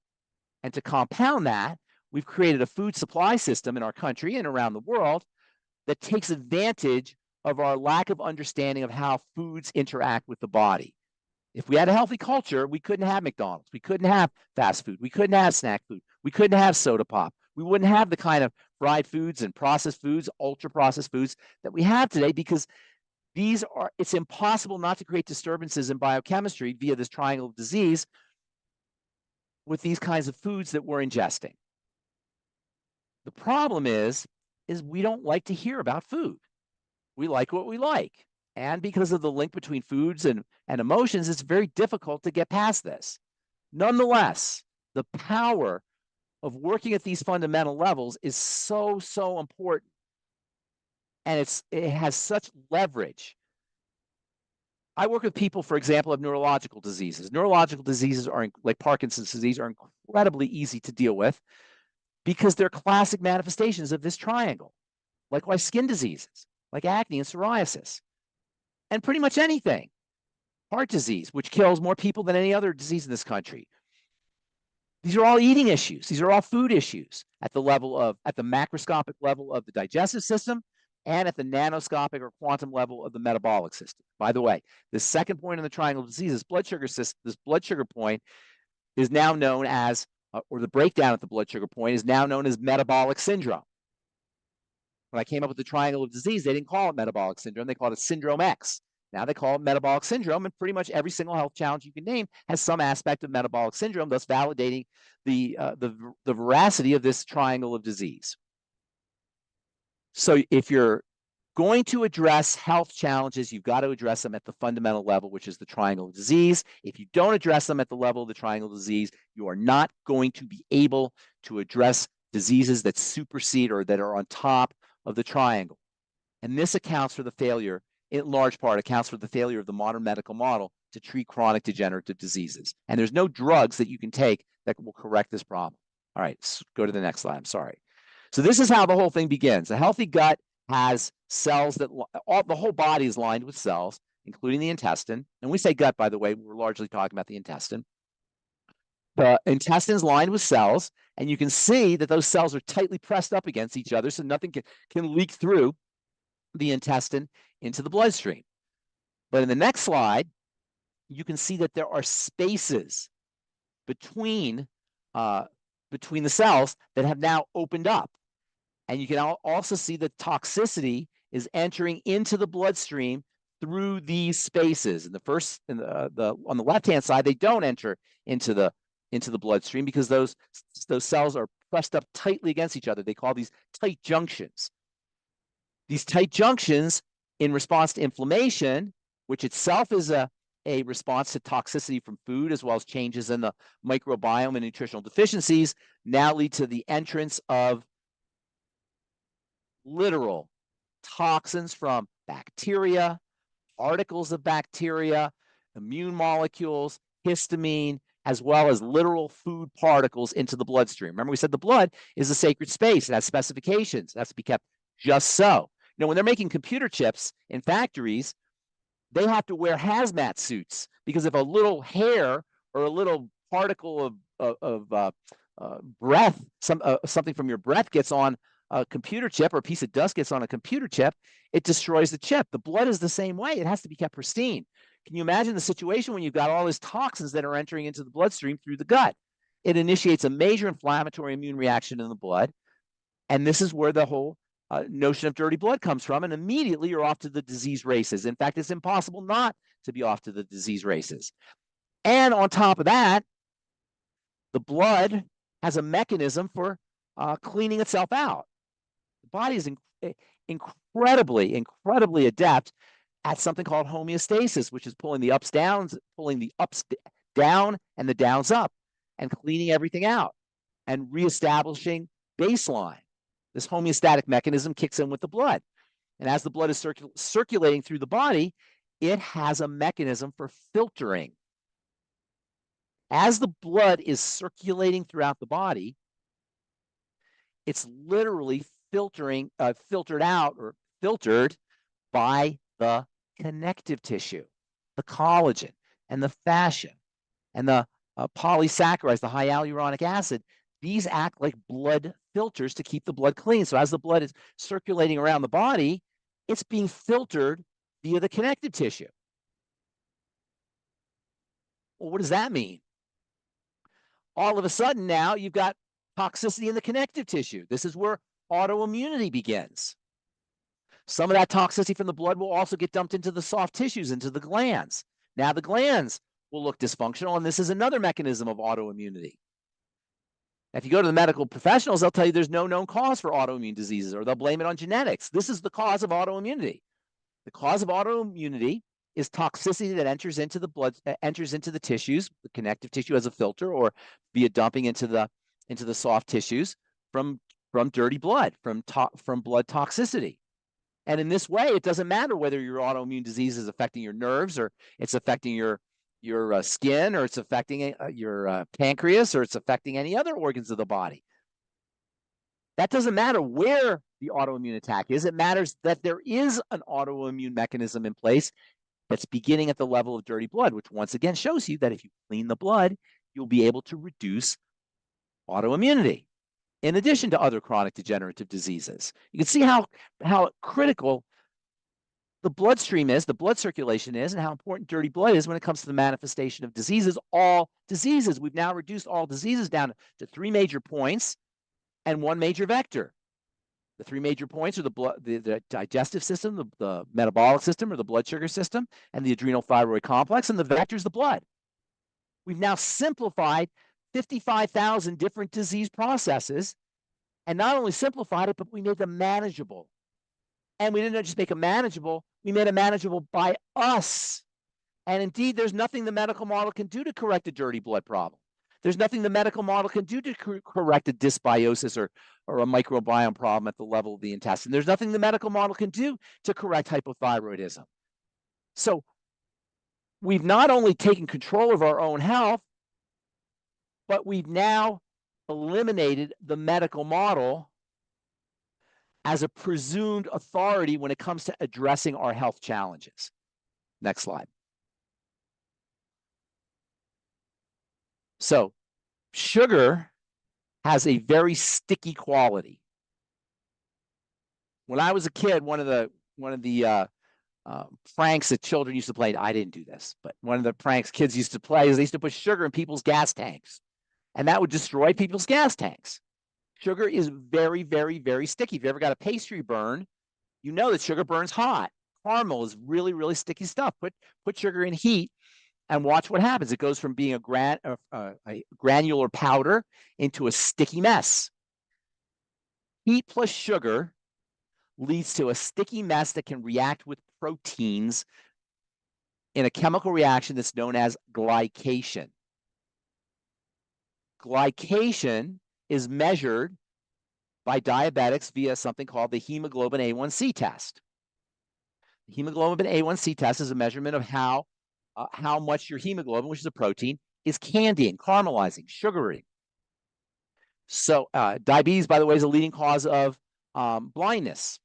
And to compound that, we've created a food supply system in our country and around the world that takes advantage of our lack of understanding of how foods interact with the body. If we had a healthy culture, we couldn't have McDonald's. We couldn't have fast food. We couldn't have snack food. We couldn't have soda pop. We wouldn't have the kind of fried foods and processed foods, ultra processed foods that we have today, because it's impossible not to create disturbances in biochemistry via this triangle of disease with these kinds of foods that we're ingesting. The problem is we don't like to hear about food. We like what we like. And because of the link between foods and emotions, it's very difficult to get past this. Nonetheless, the power of working at these fundamental levels is so, so important. And it has such leverage. I work with people, for example, of neurological diseases. Neurological diseases like Parkinson's disease are incredibly easy to deal with because they're classic manifestations of this triangle. Likewise, skin diseases like acne and psoriasis, and pretty much anything. Heart disease, which kills more people than any other disease in this country. These are all eating issues. These are all food issues at the macroscopic level of the digestive system and at the nanoscopic or quantum level of the metabolic system. By the way, the second point in the triangle of disease, this blood sugar point is now known as, or the breakdown at the blood sugar point is now known as metabolic syndrome. When I came up with the triangle of disease, they didn't call it metabolic syndrome. They called it syndrome X. Now they call it metabolic syndrome, and pretty much every single health challenge you can name has some aspect of metabolic syndrome, thus validating the veracity of this triangle of disease. So if you're going to address health challenges, you've got to address them at the fundamental level, which is the triangle of disease. If you don't address them at the level of the triangle of disease, you are not going to be able to address diseases that supersede or that are on top of the triangle. And this accounts for the failure, in large part accounts for the failure of the modern medical model to treat chronic degenerative diseases. And there's no drugs that you can take that will correct this problem. All right, let's go to the next slide. I'm sorry. So this is how the whole thing begins. A healthy gut has cells that the whole body is lined with cells, including the intestine. And when we say gut, by the way, we're largely talking about the intestine. The intestine is lined with cells, and you can see that those cells are tightly pressed up against each other, so nothing can leak through the intestine into the bloodstream. But in the next slide, you can see that there are spaces between the cells that have now opened up. And you can also see that toxicity is entering into the bloodstream through these spaces. And on the left-hand side, they don't enter into the bloodstream because those cells are pressed up tightly against each other. They call these tight junctions. These tight junctions, in response to inflammation, which itself is a response to toxicity from food, as well as changes in the microbiome and nutritional deficiencies, now lead to the entrance of literal toxins from bacteria, particles of bacteria, immune molecules, histamine, as well as literal food particles into the bloodstream. Remember, we said the blood is a sacred space. It has specifications. It has to be kept just so. You know, when they're making computer chips in factories, they have to wear hazmat suits because if a little hair or a little particle of breath, something from your breath gets on a computer chip, or a piece of dust gets on a computer chip, it destroys the chip. The blood is the same way. It has to be kept pristine. Can you imagine the situation when you've got all these toxins that are entering into the bloodstream through the gut? It initiates a major inflammatory immune reaction in the blood. And this is where the whole notion of dirty blood comes from. And immediately you're off to the disease races. In fact, it's impossible not to be off to the disease races. And on top of that, the blood has a mechanism for cleaning itself out. The body is incredibly adept at something called homeostasis, which is pulling the ups down and the downs up, and cleaning everything out and reestablishing baseline. This homeostatic mechanism kicks in with the blood. And as the blood is circulating through the body, it has a mechanism for filtering. As the blood is circulating throughout the body, it's literally filtered by the connective tissue, the collagen and the fascia and the polysaccharides, the high hyaluronic acid. These act like blood filters to keep the blood clean. So as the blood is circulating around the body, it's being filtered via the connective tissue. Well, what does that mean? All of a sudden now you've got toxicity in the connective tissue. This is where autoimmunity begins. Some of that toxicity from the blood will also get dumped into the soft tissues, into the glands. Now the glands will look dysfunctional, and this is another mechanism of autoimmunity. If you go to the medical professionals, they'll tell you there's no known cause for autoimmune diseases, or they'll blame it on genetics. This is the cause of autoimmunity. The cause of autoimmunity is toxicity that enters into the blood, enters into the tissues, the connective tissue as a filter, or via dumping into the soft tissues from dirty blood, from blood toxicity. And in this way, it doesn't matter whether your autoimmune disease is affecting your nerves, or it's affecting your skin, or it's affecting your pancreas, or it's affecting any other organs of the body. That doesn't matter where the autoimmune attack is. It matters that there is an autoimmune mechanism in place that's beginning at the level of dirty blood, which once again shows you that if you clean the blood, you'll be able to reduce autoimmunity, in addition to other chronic degenerative diseases. You can see how critical the bloodstream is, the blood circulation is, and how important dirty blood is when it comes to the manifestation of diseases. All diseases, we've now reduced all diseases down to 3 major points and 1 major vector. The 3 major points are the digestive system, the metabolic system, or the blood sugar system, and the adrenal thyroid complex, and the vector is the blood. We've now simplified 55,000 different disease processes, and not only simplified it, but we made them manageable. And we didn't just make them manageable, we made them manageable by us. And indeed, there's nothing the medical model can do to correct a dirty blood problem. There's nothing the medical model can do to correct a dysbiosis or a microbiome problem at the level of the intestine. There's nothing the medical model can do to correct hypothyroidism. So we've not only taken control of our own health, but we've now eliminated the medical model as a presumed authority when it comes to addressing our health challenges. Next slide. So sugar has a very sticky quality. When I was a kid, one of the pranks that children used to play, I didn't do this, but one of the pranks kids used to play is they used to put sugar in people's gas tanks, and that would destroy people's gas tanks. Sugar is very, very, very sticky. If you ever got a pastry burn, you know that sugar burns hot. Caramel is really, really sticky stuff. Put sugar in heat and watch what happens. It goes from being a granular powder into a sticky mess. Heat plus sugar leads to a sticky mess that can react with proteins in a chemical reaction that's known as glycation. Glycation is measured by diabetics via something called the hemoglobin A1C test. The hemoglobin A1C test is a measurement of how much your hemoglobin, which is a protein, is candying, caramelizing, sugaring. So diabetes, by the way, is a leading cause of blindness,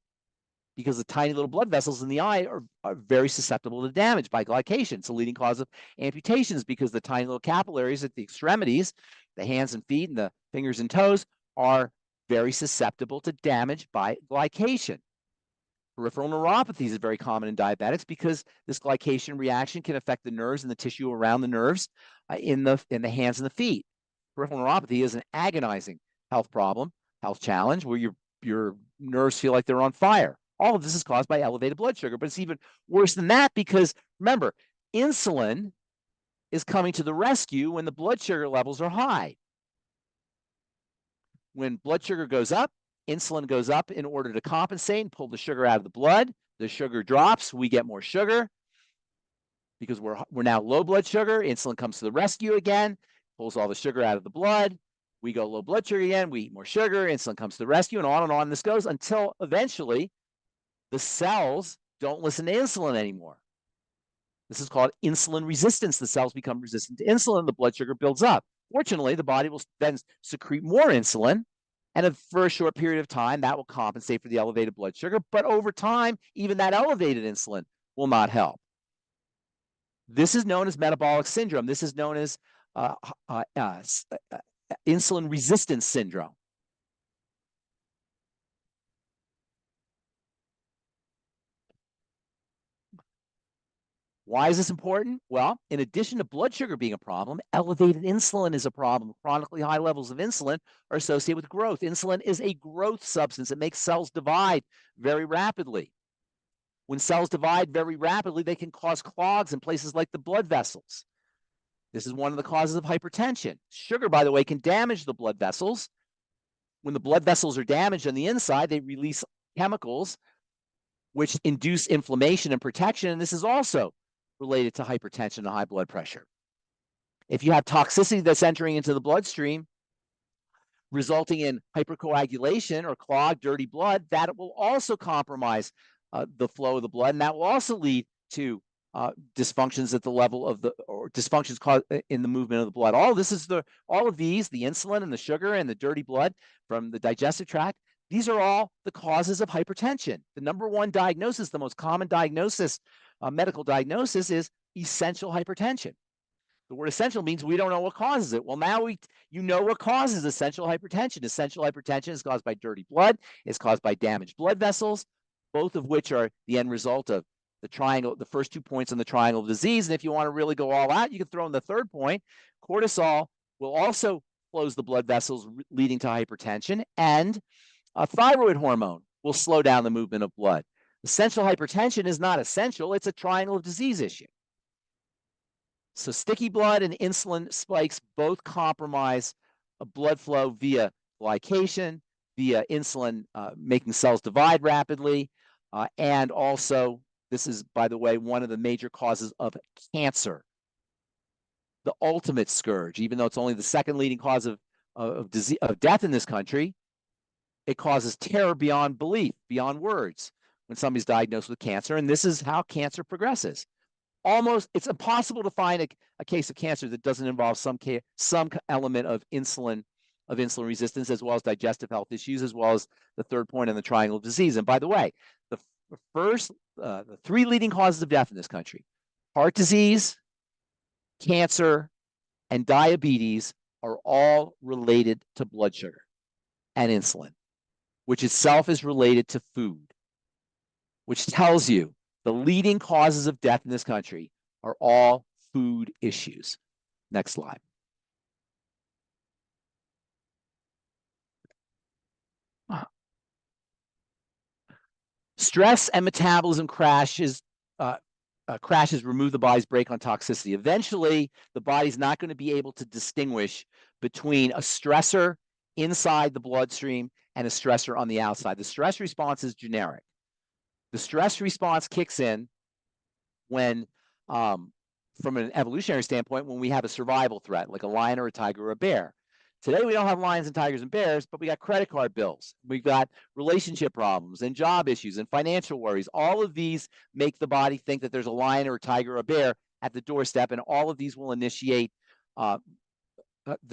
because the tiny little blood vessels in the eye are very susceptible to damage by glycation. It's a leading cause of amputations because the tiny little capillaries at the extremities, the hands and feet and the fingers and toes, are very susceptible to damage by glycation. Peripheral neuropathy is very common in diabetics because this glycation reaction can affect the nerves and the tissue around the nerves in the hands and the feet. Peripheral neuropathy is an agonizing health problem, health challenge, where your nerves feel like they're on fire. All of this is caused by elevated blood sugar, but it's even worse than that because, remember, insulin is coming to the rescue when the blood sugar levels are high. When blood sugar goes up, insulin goes up in order to compensate and pull the sugar out of the blood. The sugar drops, we get more sugar because we're now low blood sugar. Insulin comes to the rescue again, pulls all the sugar out of the blood. We go low blood sugar again, we eat more sugar, insulin comes to the rescue, and on this goes until eventually the cells don't listen to insulin anymore. This is called insulin resistance. The cells become resistant to insulin, the blood sugar builds up. Fortunately, the body will then secrete more insulin, and for a short period of time, that will compensate for the elevated blood sugar. But over time, even that elevated insulin will not help. This is known as metabolic syndrome. This is known as insulin resistance syndrome. Why is this important? Well, in addition to blood sugar being a problem, elevated insulin is a problem. Chronically high levels of insulin are associated with growth. Insulin is a growth substance. It makes cells divide very rapidly. When cells divide very rapidly, they can cause clogs in places like the blood vessels. This is one of the causes of hypertension. Sugar, by the way, can damage the blood vessels. When the blood vessels are damaged on the inside, they release chemicals which induce inflammation and protection, and this is also related to hypertension and high blood pressure. If you have toxicity that's entering into the bloodstream, resulting in hypercoagulation or clogged, dirty blood, that will also compromise the flow of the blood, and that will also lead to dysfunctions at the level of dysfunctions caused in the movement of the blood. All of these, the insulin and the sugar and the dirty blood from the digestive tract, these are all the causes of hypertension. The number one diagnosis, the most common diagnosis, medical diagnosis, is essential hypertension. The word essential means we don't know what causes it. Well, now you know what causes essential hypertension. Essential hypertension is caused by dirty blood. It's caused by damaged blood vessels, both of which are the end result of the triangle, the first 2 points on the triangle of disease. And if you want to really go all out, you can throw in the third point. Cortisol will also close the blood vessels, leading to hypertension, and a thyroid hormone will slow down the movement of blood. Essential hypertension is not essential. It's a triangle of disease issue. So sticky blood and insulin spikes both compromise blood flow via glycation, via insulin making cells divide rapidly, and also, this is, by the way, one of the major causes of cancer. The ultimate scourge, even though it's only the second leading cause of death in this country, it causes terror beyond belief, beyond words, when somebody's diagnosed with cancer, and this is how cancer progresses. It's impossible to find a case of cancer that doesn't involve some element of insulin resistance, as well as digestive health issues, as well as the third point in the triangle of disease. And by the way, the three leading causes of death in this country, heart disease, cancer, and diabetes, are all related to blood sugar and insulin, which itself is related to food, which tells you the leading causes of death in this country are all food issues. Next slide. Stress and metabolism crashes remove the body's brake on toxicity. Eventually, the body's not going to be able to distinguish between a stressor inside the bloodstream and a stressor on the outside. The stress response is generic. The stress response kicks in when, from an evolutionary standpoint, when we have a survival threat, like a lion or a tiger or a bear. Today, we don't have lions and tigers and bears, but we got credit card bills. We've got relationship problems and job issues and financial worries. All of these make the body think that there's a lion or a tiger or a bear at the doorstep, and all of these will initiate the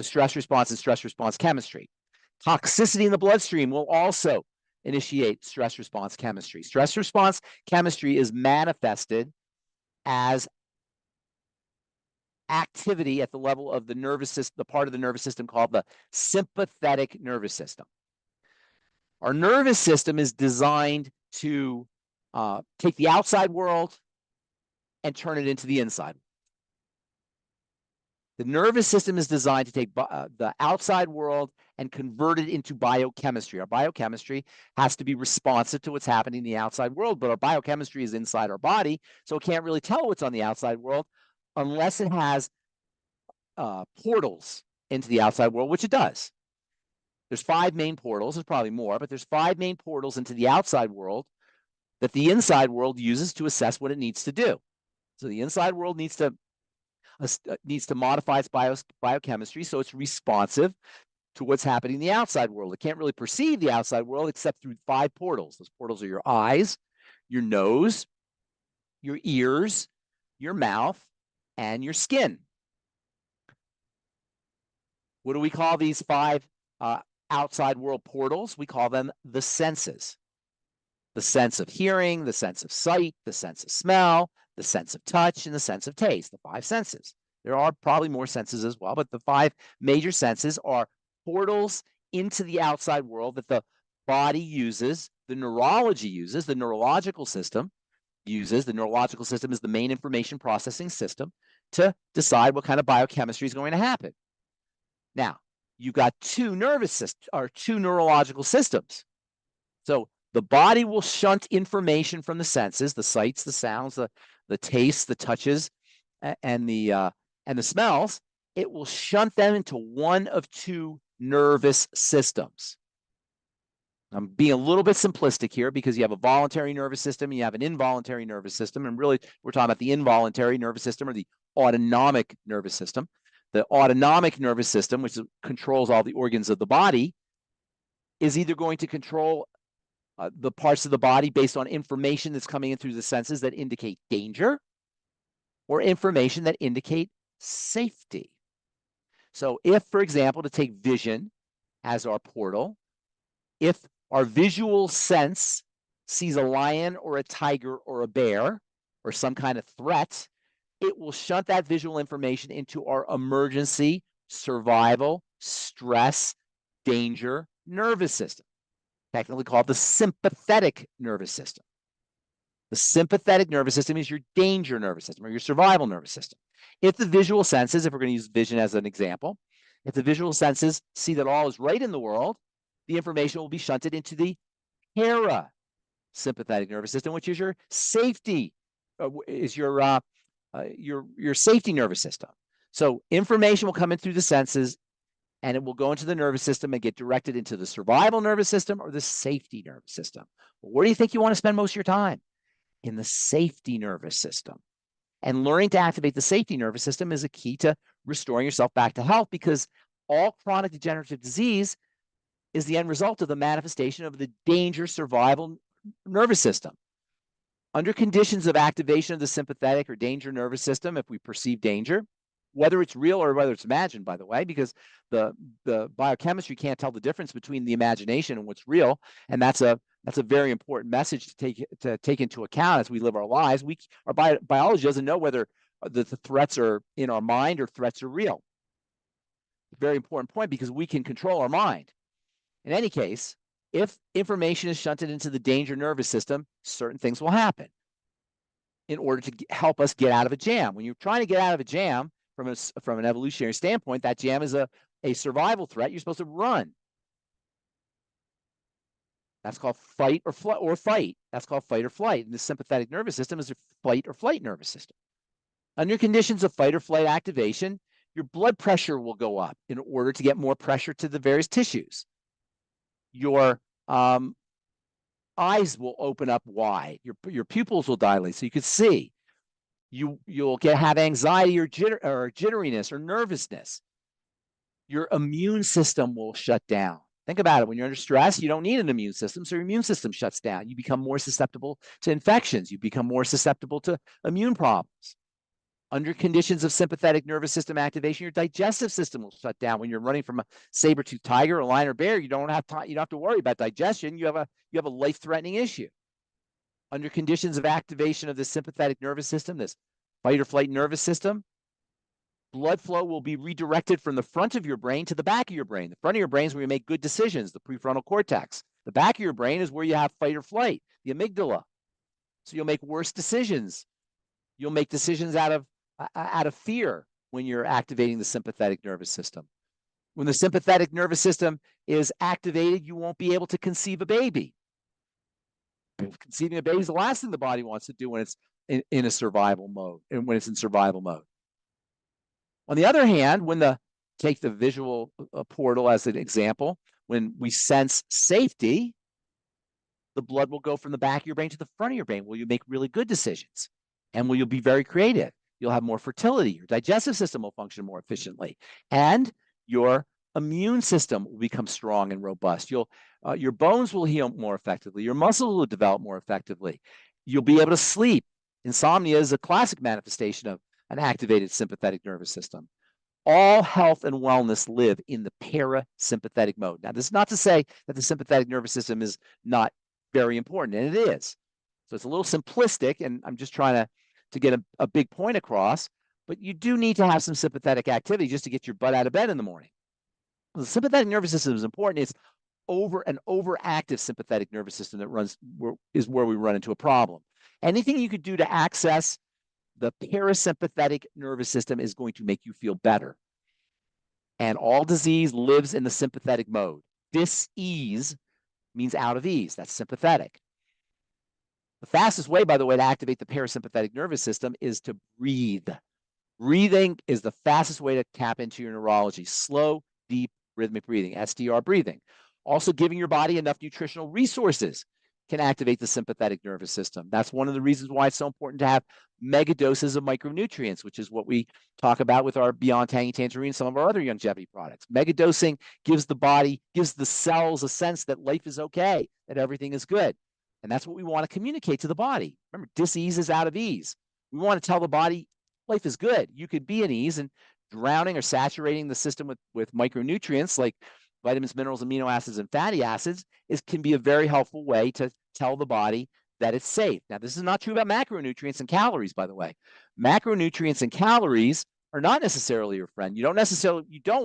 stress response and stress response chemistry. Toxicity in the bloodstream will also initiate stress response chemistry. Stress response chemistry is manifested as activity at the level of the nervous system, the part of the nervous system called the sympathetic nervous system. Our nervous system is designed to take the outside world and turn it into the inside. The nervous system is designed to take the outside world and convert it into biochemistry. Our biochemistry has to be responsive to what's happening in the outside world, but our biochemistry is inside our body, so it can't really tell what's on the outside world unless it has portals into the outside world, which it does. There's 5 main portals. There's probably more, but there's 5 main portals into the outside world that the inside world uses to assess what it needs to do. So the inside world needs to modify its biochemistry so it's responsive to what's happening in the outside world. It can't really perceive the outside world except through 5 portals. Those portals are your eyes, your nose, your ears, your mouth, and your skin. What do we call these 5 outside world portals? We call them the senses. The sense of hearing, the sense of sight, the sense of smell, the sense of touch, and the sense of taste, the 5 senses. There are probably more senses as well, but the 5 major senses are portals into the outside world that the body uses, the neurology uses, the neurological system uses. The neurological system is the main information processing system to decide what kind of biochemistry is going to happen. Now, you've got 2 nervous systems or 2 neurological systems. So the body will shunt information from the senses, the sights, the sounds, the tastes, the touches, and the smells. It will shunt them into one of 2 nervous systems. I'm being a little bit simplistic here because you have a voluntary nervous system and you have an involuntary nervous system. And really, we're talking about the involuntary nervous system or the autonomic nervous system. The autonomic nervous system, which controls all the organs of the body, is either going to control the parts of the body based on information that's coming in through the senses that indicate danger or information that indicate safety. So if, for example, to take vision as our portal, if our visual sense sees a lion or a tiger or a bear or some kind of threat, it will shunt that visual information into our emergency, survival, stress, danger nervous system, technically called the sympathetic nervous system. The sympathetic nervous system is your danger nervous system or your survival nervous system. If the visual senses, if we're going to use vision as an example, if the visual senses see that all is right in the world, the information will be shunted into the parasympathetic nervous system, which is your safety, your safety nervous system. So information will come in through the senses and it will go into the nervous system and get directed into the survival nervous system or the safety nervous system. Well, where do you think you want to spend most of your time? In the safety nervous system. And learning to activate the safety nervous system is a key to restoring yourself back to health, because all chronic degenerative disease is the end result of the manifestation of the danger survival nervous system. Under conditions of activation of the sympathetic or danger nervous system, if we perceive danger, whether it's real or whether it's imagined, by the way, because the biochemistry can't tell the difference between the imagination and what's real, and that's a very important message to take into account as we live our lives. Our biology doesn't know whether the threats are in our mind or threats are real. Very important point, because we can control our mind. In any case, if information is shunted into the danger nervous system, certain things will happen in order to help us get out of a jam. When you're trying to get out of a jam from an evolutionary standpoint, that jam is a survival threat. You're supposed to run. That's called fight or fight. That's called fight or flight. And the sympathetic nervous system is a fight or flight nervous system. Under conditions of fight or flight activation, your blood pressure will go up in order to get more pressure to the various tissues. Your eyes will open up wide. Your pupils will dilate so you can see. You'll have anxiety or jitteriness or nervousness. Your immune system will shut down. Think about it. When you're under stress, you don't need an immune system, so your immune system shuts down. You become more susceptible to infections. You become more susceptible to immune problems. Under conditions of sympathetic nervous system activation, your digestive system will shut down. When you're running from a saber-toothed tiger, a lion, or bear, you don't have to worry about digestion. You have a life-threatening issue. Under conditions of activation of the sympathetic nervous system, this fight or flight nervous system, blood flow will be redirected from the front of your brain to the back of your brain. The front of your brain is where you make good decisions, the prefrontal cortex. The back of your brain is where you have fight or flight, the amygdala. So you'll make worse decisions. You'll make decisions out of fear when you're activating the sympathetic nervous system. When the sympathetic nervous system is activated, you won't be able to conceive a baby. Conceiving a baby is the last thing the body wants to do when it's in a survival mode, and when it's in survival mode. On the other hand, take the visual portal as an example, when we sense safety, the blood will go from the back of your brain to the front of your brain, where you make really good decisions, and where you'll be very creative. You'll have more fertility. Your digestive system will function more efficiently, and your immune system will become strong and robust. Your bones will heal more effectively. Your muscles will develop more effectively. You'll be able to sleep. Insomnia is a classic manifestation of an activated sympathetic nervous system. All health and wellness live in the parasympathetic mode. Now, this is not to say that the sympathetic nervous system is not very important, and it is. So it's a little simplistic, and I'm just trying to get a big point across, but you do need to have some sympathetic activity just to get your butt out of bed in the morning. The sympathetic nervous system is important. It's an overactive sympathetic nervous system is where we run into a problem. Anything you could do to access the parasympathetic nervous system is going to make you feel better. And all disease lives in the sympathetic mode. Dis-ease means out of ease. That's sympathetic. The fastest way, by the way, to activate the parasympathetic nervous system is to breathe. Breathing is the fastest way to tap into your neurology. Slow, deep, rhythmic breathing, SDR breathing. Also, giving your body enough nutritional resources can activate the sympathetic nervous system. That's one of the reasons why it's so important to have mega doses of micronutrients, which is what we talk about with our Beyond Tangy Tangerine and some of our other longevity products. Mega dosing gives the cells a sense that life is okay, that everything is good. And that's what we want to communicate to the body. Remember, dis-ease is out of ease. We want to tell the body life is good. You could be in ease, and drowning or saturating the system with micronutrients like vitamins, minerals, amino acids, and fatty acids can be a very helpful way to tell the body that it's safe. Now, this is not true about macronutrients and calories, by the way. Macronutrients and calories are not necessarily your friend. You don't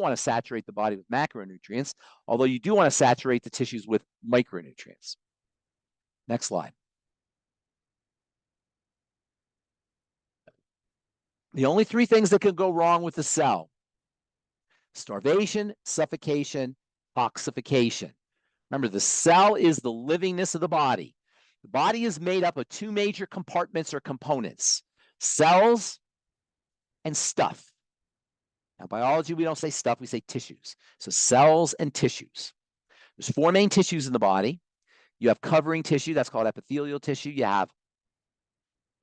want to saturate the body with macronutrients, although you do want to saturate the tissues with micronutrients. Next slide. The only three things that can go wrong with the cell: starvation, suffocation, toxification. Remember, the cell is the livingness of the body. The body is made up of two major compartments or components: cells and stuff. Now, biology, we don't say stuff, we say tissues. So cells and tissues. There's four main tissues in the body. You have covering tissue, that's called epithelial tissue. You have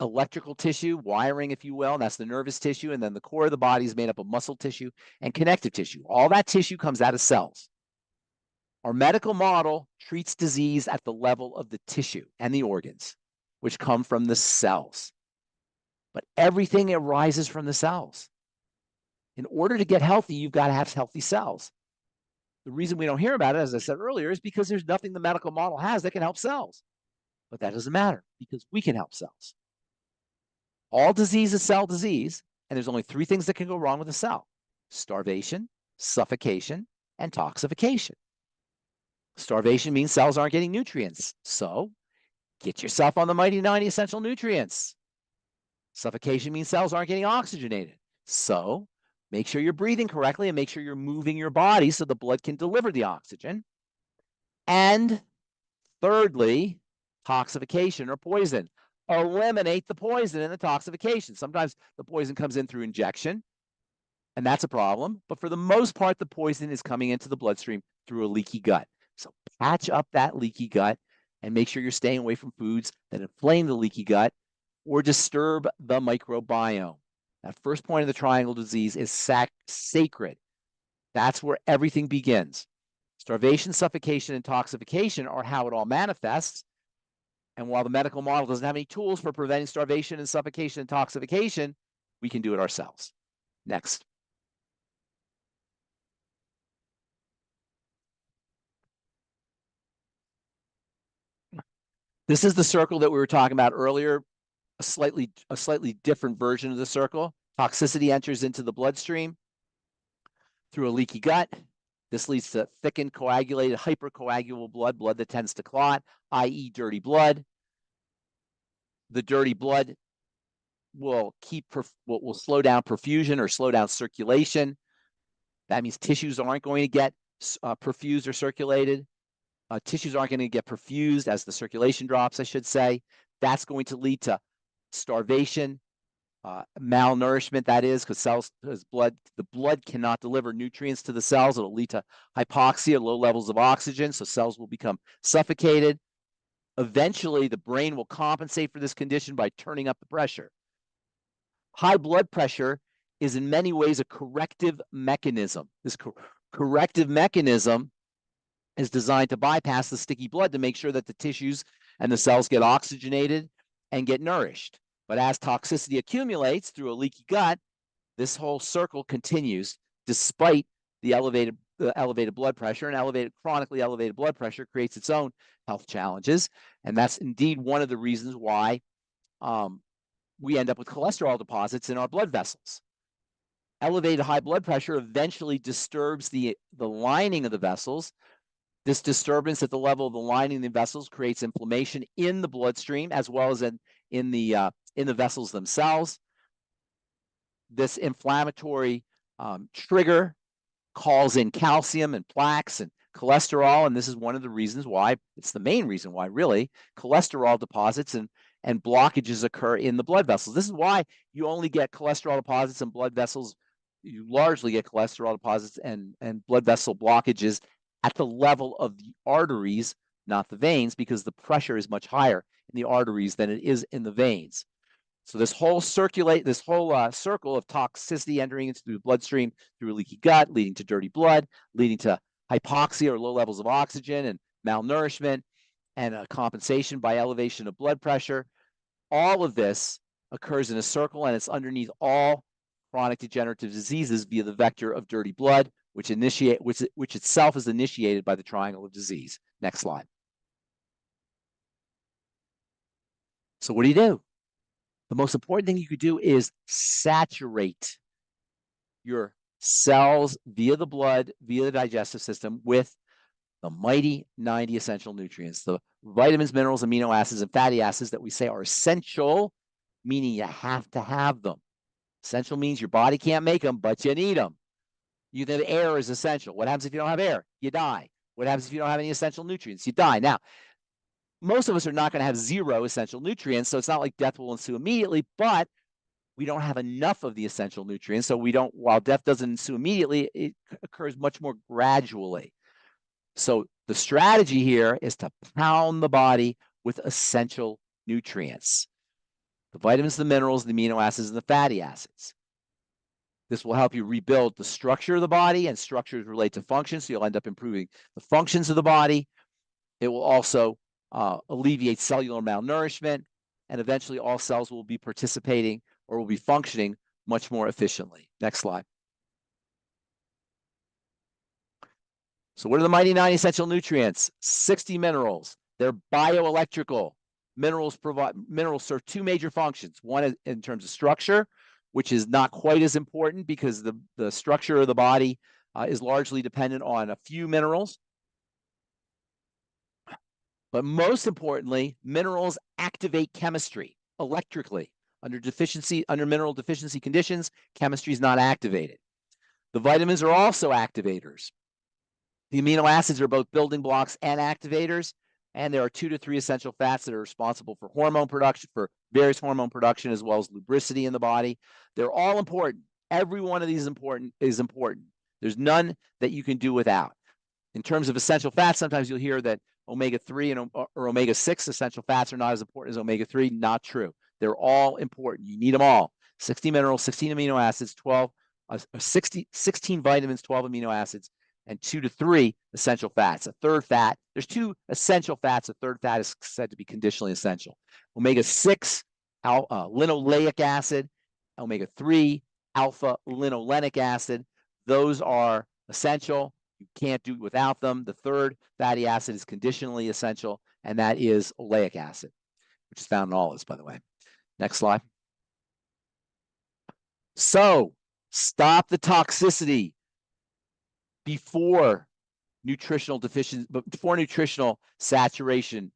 electrical tissue, wiring, if you will, and that's the nervous tissue. And then the core of the body is made up of muscle tissue and connective tissue. All that tissue comes out of cells. Our medical model treats disease at the level of the tissue and the organs, which come from the cells. But everything arises from the cells. In order to get healthy, you've got to have healthy cells. The reason we don't hear about it, as I said earlier, is because there's nothing the medical model has that can help cells. But that doesn't matter, because we can help cells. All disease is cell disease, and there's only three things that can go wrong with a cell: starvation, suffocation, and toxification. Starvation means cells aren't getting nutrients, so get yourself on the mighty 90 essential nutrients. Suffocation means cells aren't getting oxygenated, so make sure you're breathing correctly and make sure you're moving your body so the blood can deliver the oxygen. And thirdly, toxification or poison. Eliminate the poison in the toxification. Sometimes the poison comes in through injection, and that's a problem. But for the most part, the poison is coming into the bloodstream through a leaky gut. So patch up that leaky gut and make sure you're staying away from foods that inflame the leaky gut or disturb the microbiome. That first point of the triangle disease is sacred. That's where everything begins. Starvation, suffocation, and toxification are how it all manifests. And while the medical model doesn't have any tools for preventing starvation and suffocation and toxification, we can do it ourselves. Next. This is the circle that we were talking about earlier, a slightly different version of the circle. Toxicity enters into the bloodstream through a leaky gut. This leads to thickened, coagulated, hypercoagulable blood that tends to clot, i.e. dirty blood. The dirty blood will slow down perfusion or slow down circulation. That means tissues aren't going to get perfused or circulated. Tissues aren't going to get perfused as the circulation drops, I should say. That's going to lead to starvation, malnourishment, that is, because the blood cannot deliver nutrients to the cells. It'll lead to hypoxia, low levels of oxygen, so cells will become suffocated. Eventually, the brain will compensate for this condition by turning up the pressure. High blood pressure is in many ways a corrective mechanism. This corrective mechanism is designed to bypass the sticky blood to make sure that the tissues and the cells get oxygenated and get nourished. But as toxicity accumulates through a leaky gut, this whole circle continues despite the elevated blood pressure, and chronically elevated blood pressure creates its own health challenges. And that's indeed one of the reasons why we end up with cholesterol deposits in our blood vessels. Elevated high blood pressure eventually disturbs the lining of the vessels. This disturbance at the level of the lining of the vessels creates inflammation in the bloodstream as well as in the vessels themselves. This inflammatory trigger calls in calcium and plaques and cholesterol, and this is one of the reasons why, it's the main reason why really, cholesterol deposits and blockages occur in the blood vessels. This is why you only get cholesterol deposits in blood vessels. You largely get cholesterol deposits and blood vessel blockages at the level of the arteries, not the veins, because the pressure is much higher in the arteries than it is in the veins. So this whole circle of toxicity entering into the bloodstream through a leaky gut, leading to dirty blood, leading to hypoxia or low levels of oxygen and malnourishment, and a compensation by elevation of blood pressure. All of this occurs in a circle, and it's underneath all chronic degenerative diseases via the vector of dirty blood, which itself is initiated by the triangle of disease. Next slide. So what do? The most important thing you could do is saturate your cells via the blood, via the digestive system, with the mighty 90 essential nutrients, the vitamins, minerals, amino acids, and fatty acids that we say are essential, meaning you have to have them. Essential means your body can't make them, but you need them. You think air is essential. What happens if you don't have air? You die. What happens if you don't have any essential nutrients? You die. Now, most of us are not going to have zero essential nutrients, so it's not like death will ensue immediately, but we don't have enough of the essential nutrients, so while death doesn't ensue immediately, it occurs much more gradually. So the strategy here is to pound the body with essential nutrients, the vitamins, the minerals, the amino acids, and the fatty acids. This will help you rebuild the structure of the body, and structures relate to functions, so you'll end up improving the functions of the body. It will also alleviate cellular malnourishment, and eventually all cells will be participating or will be functioning much more efficiently. Next slide. So what are the mighty 90 essential nutrients? 60 minerals. They're bioelectrical. Minerals serve two major functions. One is in terms of structure, which is not quite as important because the structure of the body is largely dependent on a few minerals. But most importantly, minerals activate chemistry electrically. Under mineral deficiency conditions, chemistry is not activated. The vitamins are also activators. The amino acids are both building blocks and activators, and there are 2 to 3 essential fats that are responsible for hormone production, for various hormone production, as well as lubricity in the body. They're all important. Every one of these is important. There's none that you can do without. In terms of essential fats, sometimes you'll hear that omega-3 or omega-6 essential fats are not as important as omega-3. Not true. They're all important. You need them all. 60 minerals, 16 amino acids, 12 16 vitamins, 12 amino acids, and 2 to 3 essential fats. A third fat, there's 2 essential fats. A third fat is said to be conditionally essential. Omega-6 linoleic acid, omega-3 alpha linolenic acid. Those are essential. You can't do without them. The third fatty acid is conditionally essential, and that is oleic acid, which is found in olives, by the way. Next slide. So stop the toxicity before nutritional deficiency, before nutritional saturation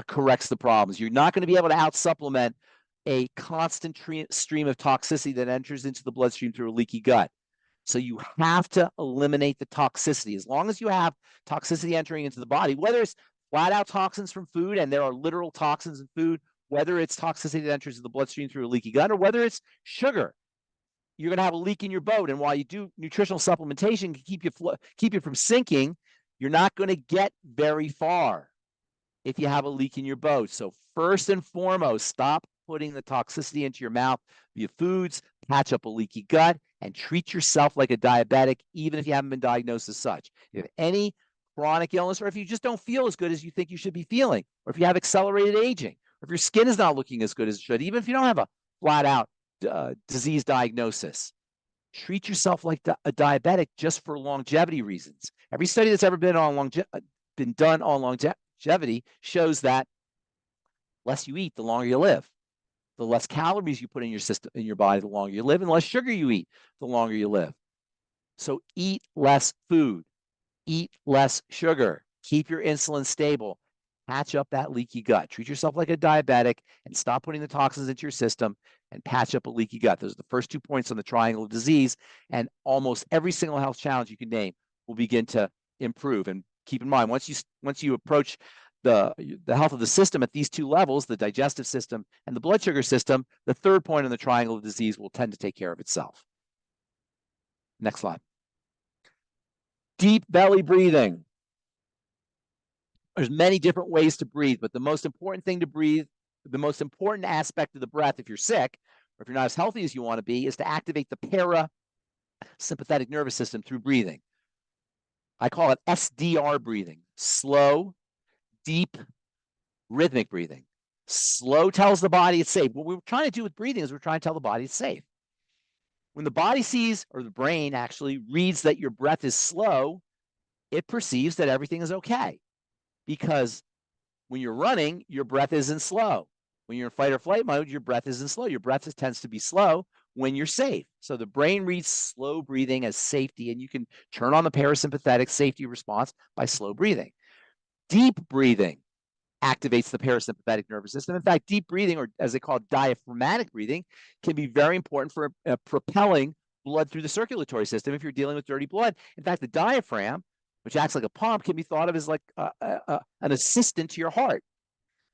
corrects the problems. You're not going to be able to out-supplement a constant stream of toxicity that enters into the bloodstream through a leaky gut. So you have to eliminate the toxicity. As long as you have toxicity entering into the body, whether it's flat out toxins from food, and there are literal toxins in food, whether it's toxicity that enters into the bloodstream through a leaky gut, or whether it's sugar, you're going to have a leak in your boat. And while you do nutritional supplementation to keep you from sinking, you're not going to get very far if you have a leak in your boat. So first and foremost, stop putting the toxicity into your mouth via foods, patch up a leaky gut, and treat yourself like a diabetic, even if you haven't been diagnosed as such. If you have any chronic illness, or if you just don't feel as good as you think you should be feeling, or if you have accelerated aging, or if your skin is not looking as good as it should, even if you don't have a flat out disease diagnosis, treat yourself like a diabetic just for longevity reasons. Every study that's ever been done on longevity shows that less you eat, the longer you live. The less calories you put in your system, in your body, the longer you live, and the less sugar you eat, the longer you live. So eat less food, eat less sugar, keep your insulin stable, patch up that leaky gut. Treat yourself like a diabetic and stop putting the toxins into your system and patch up a leaky gut. Those are the first 2 points on the triangle of disease, and almost every single health challenge you can name will begin to improve. And keep in mind, once you approach the health of the system at these 2 levels, the digestive system and the blood sugar system, the third point on the triangle of disease will tend to take care of itself. Next slide. Deep belly breathing. There's many different ways to breathe, but the most important thing to breathe, the most important aspect of the breath, if you're sick or if you're not as healthy as you want to be, is to activate the parasympathetic nervous system through breathing. I call it SDR breathing, slow, deep, rhythmic breathing. Slow tells the body it's safe. What we're trying to do with breathing is we're trying to tell the body it's safe. When the body sees, or the brain actually reads that your breath is slow, it perceives that everything is okay. Because when you're running, your breath isn't slow. When you're in fight or flight mode, your breath isn't slow. Your breath tends to be slow when you're safe. So the brain reads slow breathing as safety, and you can turn on the parasympathetic safety response by slow breathing. Deep breathing activates the parasympathetic nervous system. In fact, deep breathing, or as they call it, diaphragmatic breathing, can be very important for propelling blood through the circulatory system if you're dealing with dirty blood. In fact, the diaphragm, which acts like a pump, can be thought of as like an assistant to your heart,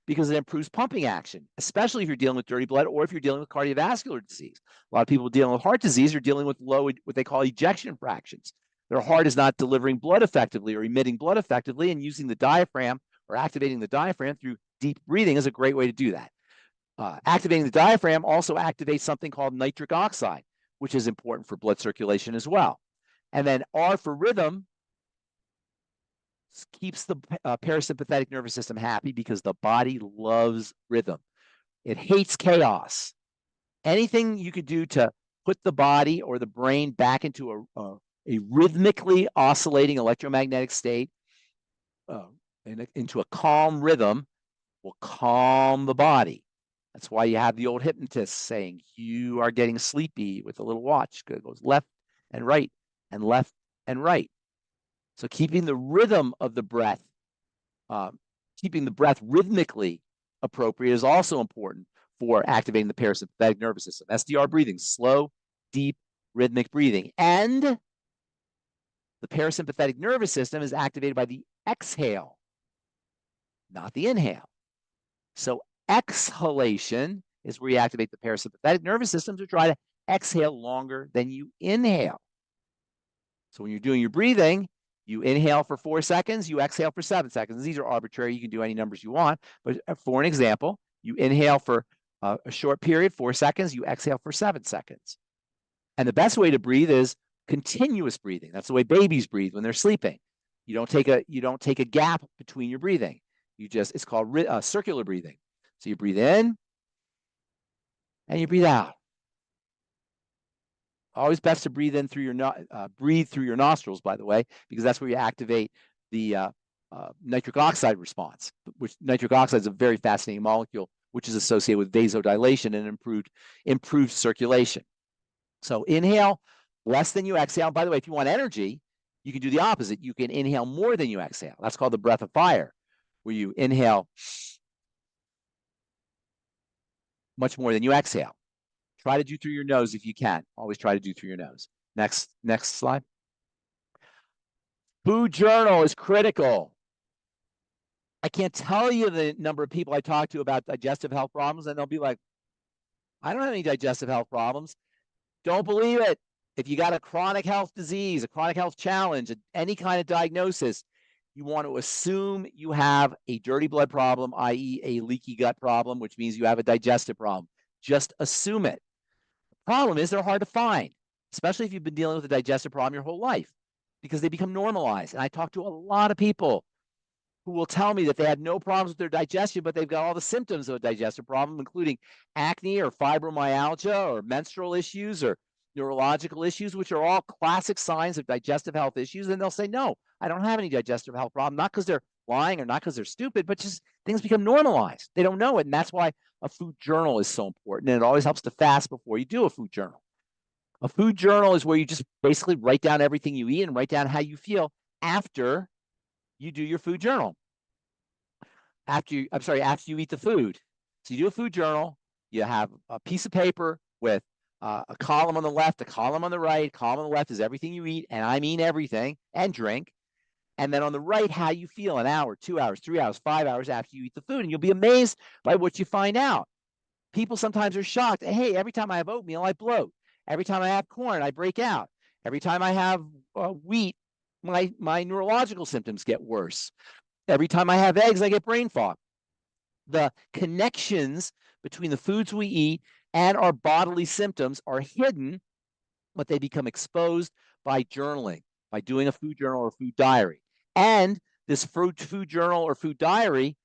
because it improves pumping action, especially if you're dealing with dirty blood or if you're dealing with cardiovascular disease. A lot of people dealing with heart disease are dealing with low, what they call ejection fractions. Their heart is not delivering blood effectively or emitting blood effectively, and using the diaphragm or activating the diaphragm through deep breathing is a great way to do that. Activating the diaphragm also activates something called nitric oxide, which is important for blood circulation as well. And then R for rhythm keeps the parasympathetic nervous system happy, because the body loves rhythm. It hates chaos. Anything you could do to put the body or the brain back into a rhythmically oscillating electromagnetic state, into a calm rhythm, will calm the body. That's why you have the old hypnotist saying, you are getting sleepy, with a little watch. It goes left and right and left and right. So keeping the rhythm of the breath, keeping the breath rhythmically appropriate, is also important for activating the parasympathetic nervous system. SDR breathing, slow, deep, rhythmic breathing. And the parasympathetic nervous system is activated by the exhale, not the inhale. So exhalation is where you activate the parasympathetic nervous system to try to exhale longer than you inhale. So when you're doing your breathing, you inhale for 4 seconds, you exhale for 7 seconds. These are arbitrary. You can do any numbers you want. But for an example, you inhale for a short period, 4 seconds, you exhale for 7 seconds. And the best way to breathe is continuous breathing. That's the way babies breathe when they're sleeping. You don't take a gap between your breathing. It's called circular breathing. So you breathe in and you breathe out. Always best to breathe in through your nostrils, by the way, because that's where you activate the nitric oxide response. Which nitric oxide is a very fascinating molecule, which is associated with vasodilation and improved circulation. So inhale less than you exhale. By the way, if you want energy, you can do the opposite. You can inhale more than you exhale. That's called the breath of fire, where you inhale much more than you exhale. Try to do through your nose if you can. Always try to do through your nose. Next slide. Food journal is critical. I can't tell you the number of people I talk to about digestive health problems, and they'll be like, I don't have any digestive health problems. Don't believe it. If you got a chronic health disease, a chronic health challenge, any kind of diagnosis, you want to assume you have a dirty blood problem, i.e. a leaky gut problem, which means you have a digestive problem. Just assume it. The problem is they're hard to find, especially if you've been dealing with a digestive problem your whole life, because they become normalized. And I talk to a lot of people who will tell me that they have no problems with their digestion, but they've got all the symptoms of a digestive problem, including acne or fibromyalgia or menstrual issues or neurological issues, which are all classic signs of digestive health issues. And they'll say, no, I don't have any digestive health problem, not because they're lying or not because they're stupid, but just things become normalized. They don't know it. And that's why a food journal is so important. And it always helps to fast before you do a food journal. A food journal is where you just basically write down everything you eat and write down how you feel after you do your food journal. After you eat the food. So you do a food journal, you have a piece of paper with a column on the left, a column on the right. Column on the left is everything you eat, and I mean everything, and drink. And then on the right, how you feel an hour, 2 hours, 3 hours, 5 hours after you eat the food. And you'll be amazed by what you find out. People sometimes are shocked. Hey, every time I have oatmeal, I bloat. Every time I have corn, I break out. Every time I have wheat, my neurological symptoms get worse. Every time I have eggs, I get brain fog. The connections between the foods we eat and our bodily symptoms are hidden, but they become exposed by journaling, by doing a food journal or food diary. And this food journal or food diary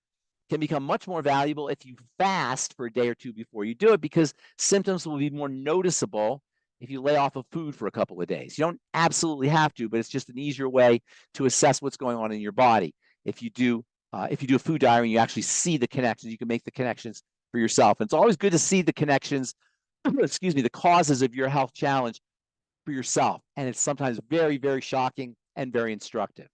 can become much more valuable if you fast for a day or two before you do it, because symptoms will be more noticeable if you lay off of food for a couple of days. You don't absolutely have to, but it's just an easier way to assess what's going on in your body. If you do a food diary and you actually see the connections, you can make the connections for yourself. And it's always good to see the connections, the causes of your health challenge for yourself. And it's sometimes very, very shocking and very instructive.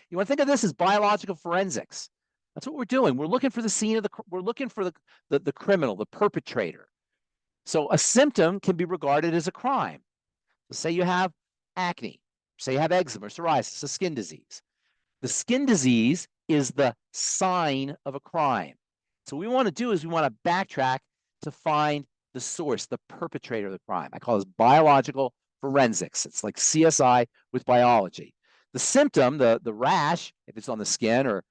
You want to think of this as biological forensics. That's what we're doing. We're looking for the scene of we're looking for the criminal, the perpetrator. So a symptom can be regarded as a crime. So say you have acne, say you have eczema or psoriasis, a skin disease. The skin disease is the sign of a crime. So what we want to do is we want to backtrack to find the source, the perpetrator of the crime. I call this biological forensics. It's like CSI with biology. The symptom, the rash, if it's on the skin or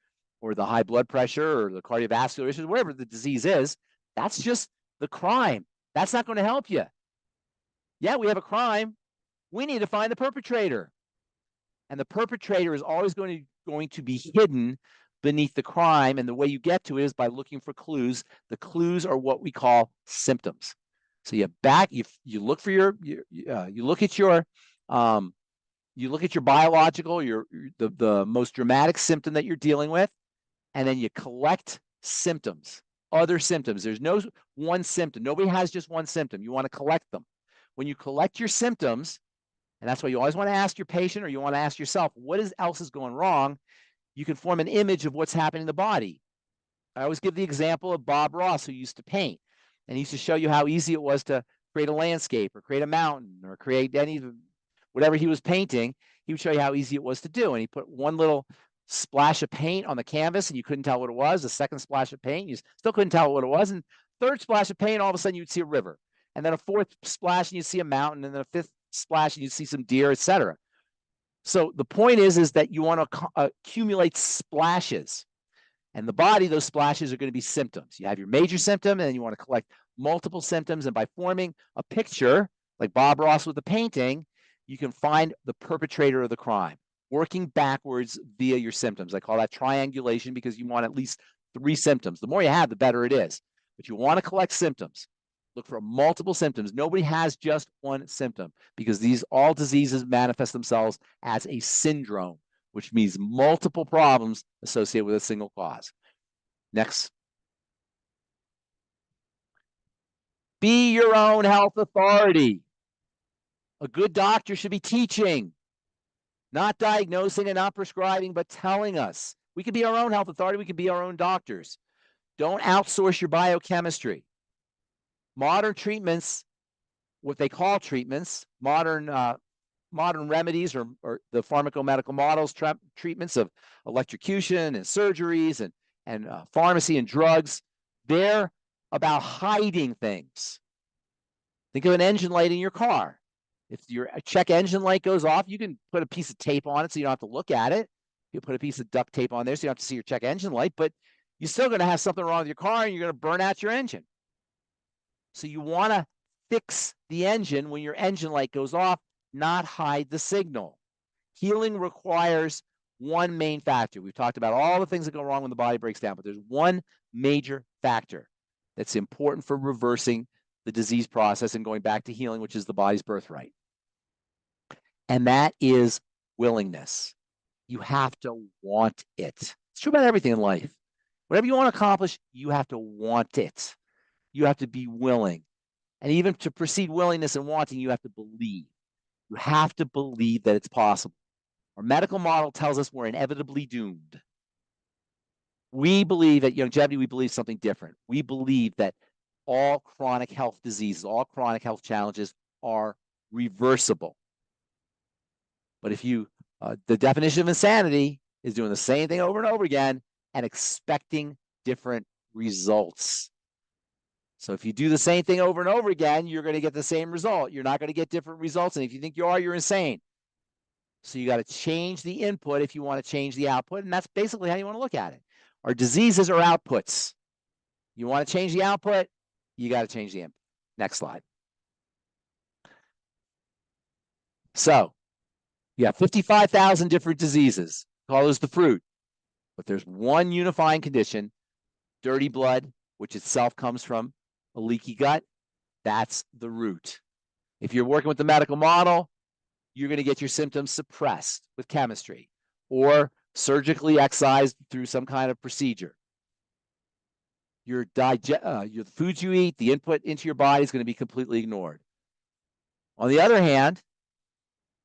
the high blood pressure or the cardiovascular issues, whatever the disease is, that's just the crime. That's not going to help you. Yeah, we have a crime. We need to find the perpetrator. And the perpetrator is always going to be hidden beneath the crime. And the way you get to it is by looking for clues. The clues are what we call symptoms. So you look for you look at your biological, the most dramatic symptom that you're dealing with, and then you collect symptoms, other symptoms. There's no one symptom. Nobody has just one symptom. You want to collect them. When you collect your symptoms, and that's why you always want to ask your patient, or you want to ask yourself, what else is going wrong? You can form an image of what's happening in the body. I always give the example of Bob Ross, who used to paint, and he used to show you how easy it was to create a landscape or create a mountain or create whatever he was painting. He would show you how easy it was to do. And he put one little splash of paint on the canvas and you couldn't tell what it was. A second splash of paint, you still couldn't tell what it was. And third splash of paint, all of a sudden you'd see a river. And then a fourth splash and you'd see a mountain. And then a fifth splash and you'd see some deer, etc. So the point is that you want to accumulate splashes. And the body, those splashes are going to be symptoms. You have your major symptom, and then you want to collect multiple symptoms. And by forming a picture, like Bob Ross with the painting, you can find the perpetrator of the crime, working backwards via your symptoms. I call that triangulation because you want at least 3 symptoms. The more you have, the better it is. But you want to collect symptoms. Look for multiple symptoms. Nobody has just one symptom because all diseases manifest themselves as a syndrome, which means multiple problems associated with a single cause. Next. Be your own health authority. A good doctor should be teaching, not diagnosing and not prescribing, but telling us. We can be our own health authority. We can be our own doctors. Don't outsource your biochemistry. Modern treatments, what they call treatments, modern remedies or the pharmacomedical models, treatments of electrocution and surgeries and pharmacy and drugs, they're about hiding things. Think of an engine light in your car. If your check engine light goes off, you can put a piece of tape on it so you don't have to look at it. You put a piece of duct tape on there so you don't have to see your check engine light, but you're still going to have something wrong with your car and you're going to burn out your engine. So you want to fix the engine when your engine light goes off, not hide the signal. Healing requires one main factor. We've talked about all the things that go wrong when the body breaks down, but there's one major factor that's important for reversing the disease process and going back to healing, which is the body's birthright. And that is willingness. You have to want it. It's true about everything in life. Whatever you want to accomplish, you have to want it. You have to be willing. And even to precede willingness and wanting, you have to believe. You have to believe that it's possible. Our medical model tells us we're inevitably doomed. We believe at Longevity, we believe something different. We believe that all chronic health diseases, all chronic health challenges are reversible. But if you, the definition of insanity is doing the same thing over and over again and expecting different results. So if you do the same thing over and over again, you're going to get the same result. You're not going to get different results. And if you think you are, you're insane. So you got to change the input if you want to change the output. And that's basically how you want to look at it. Our diseases are outputs. You want to change the output, you got to change the input. Next slide. So you have 55,000 different diseases. Call those the fruit. But there's one unifying condition, dirty blood, which itself comes from a leaky gut. That's the root. If you're working with the medical model, you're going to get your symptoms suppressed with chemistry or surgically excised through some kind of procedure. Your foods you eat, the input into your body is going to be completely ignored. On the other hand,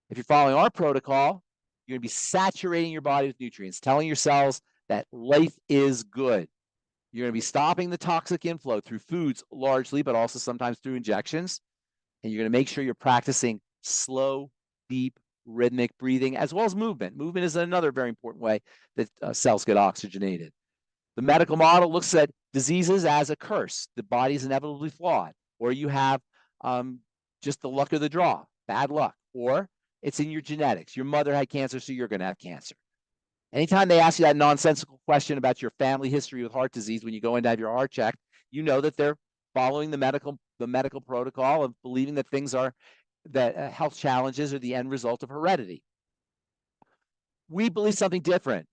if you're following our protocol, you're going to be saturating your body with nutrients, telling your cells that life is good. You're going to be stopping the toxic inflow through foods largely, but also sometimes through injections. And you're going to make sure you're practicing slow, deep, rhythmic breathing, as well as movement. Movement is another very important way that cells get oxygenated. The medical model looks at diseases as a curse. The body's inevitably flawed, or you have just the luck of the draw, bad luck, or it's in your genetics. Your mother had cancer, so you're going to have cancer. Anytime they ask you that nonsensical question about your family history with heart disease when you go in to have your heart checked, you know that they're following the medical protocol of believing that things are, that health challenges are the end result of heredity. We believe something different.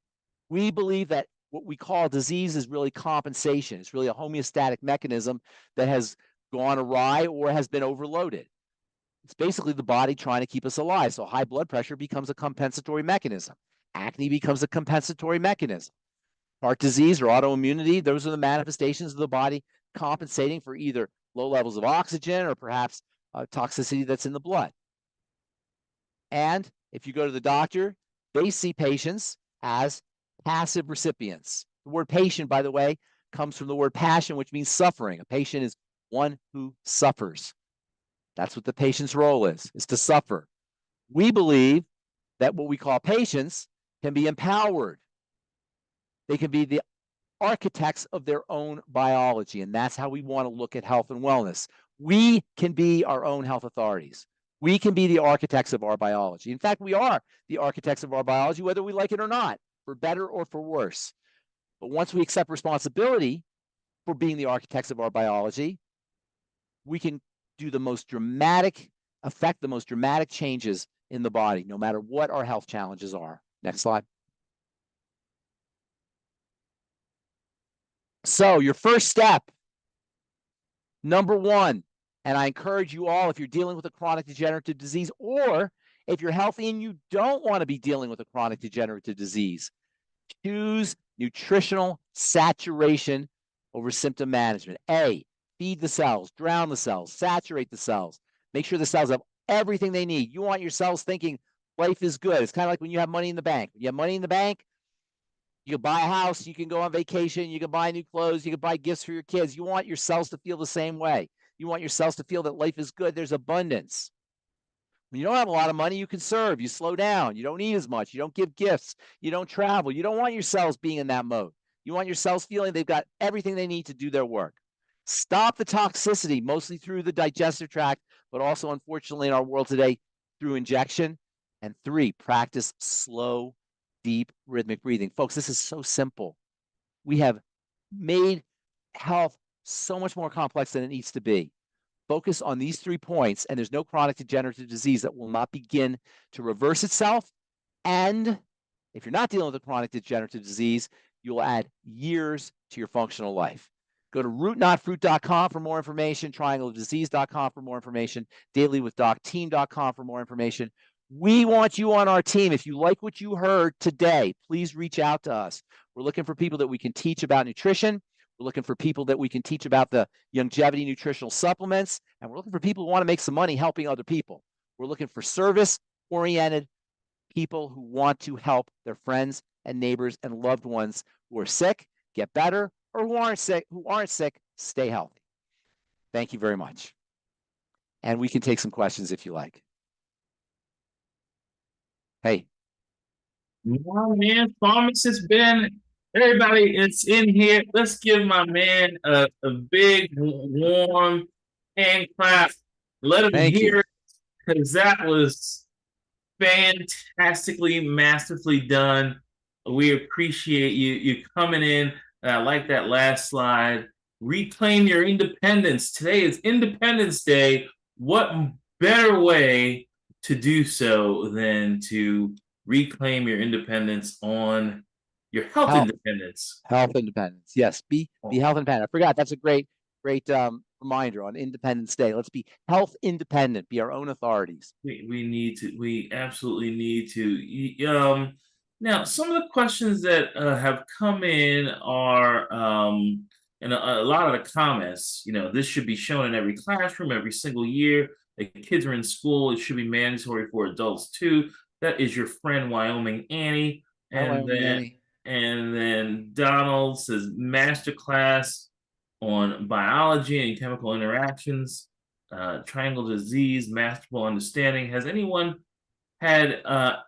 We believe that what we call disease is really compensation. It's really a homeostatic mechanism that has gone awry or has been overloaded. It's basically the body trying to keep us alive. So high blood pressure becomes a compensatory mechanism. Acne becomes a compensatory mechanism. Heart disease or autoimmunity, those are the manifestations of the body compensating for either low levels of oxygen or perhaps toxicity that's in the blood. And if you go to the doctor, they see patients as passive recipients. The word patient, by the way, comes from the word passion, which means suffering. A patient is one who suffers. That's what the patient's role is to suffer. We believe that what we call patients can be empowered. They can be the architects of their own biology, and that's how we want to look at health and wellness. We can be our own health authorities. We can be the architects of our biology. In fact, we are the architects of our biology, whether we like it or not, for better or for worse. But once we accept responsibility for being the architects of our biology, we can do the most dramatic affect the most dramatic changes in the body, no matter what our health challenges are. Next slide. So your first step, number one, and I encourage you all, if you're dealing with a chronic degenerative disease, or if you're healthy and you don't want to be dealing with a chronic degenerative disease, choose nutritional saturation over symptom management. A, feed the cells, drown the cells, saturate the cells, make sure the cells have everything they need. You want your cells thinking life is good. It's kind of like when you have money in the bank. When you have money in the bank, you can buy a house, you can go on vacation, you can buy new clothes, you can buy gifts for your kids. You want your cells to feel the same way. You want your cells to feel that life is good. There's abundance. When you don't have a lot of money, you conserve, you slow down, you don't eat as much, you don't give gifts, you don't travel. You don't want your cells being in that mode. You want your cells feeling they've got everything they need to do their work. Stop the toxicity, mostly through the digestive tract, but also, unfortunately, in our world today, through injection. And 3, practice slow, deep, rhythmic breathing. Folks, this is so simple. We have made health so much more complex than it needs to be. Focus on these 3 points, and there's no chronic degenerative disease that will not begin to reverse itself. And if you're not dealing with a chronic degenerative disease, you'll add years to your functional life. Go to rootnotfruit.com for more information, triangleofdisease.com for more information, dailywithdocteam.com for more information. We want you on our team. If you like what you heard today, please reach out to us. We're looking for people that we can teach about nutrition. We're looking for people that we can teach about the longevity nutritional supplements. And we're looking for people who want to make some money helping other people. We're looking for service-oriented people who want to help their friends and neighbors and loved ones who are sick get better, or who aren't sick, stay healthy. Thank you very much. And we can take some questions if you like. Hey. My man, Pharmacist Ben. Everybody, it's in here. Let's give my man a big, warm hand clap. Let him hear it, because that was fantastically, masterfully done. We appreciate you coming in. I like that last slide. Reclaim your independence. Today is Independence Day. What better way to do so than to reclaim your independence on your health independence? Health independence. Yes, be health independent. I forgot. That's a great reminder on Independence Day. Let's be health independent, be our own authorities. We absolutely need to. Now, some of the questions that have come in are, and a lot of the comments, this should be shown in every classroom every single year. Like, kids are in school, it should be mandatory for adults too. That is your friend Wyoming Annie. And then Donald says masterclass on biology and chemical interactions, triangle disease, masterful understanding. Has anyone had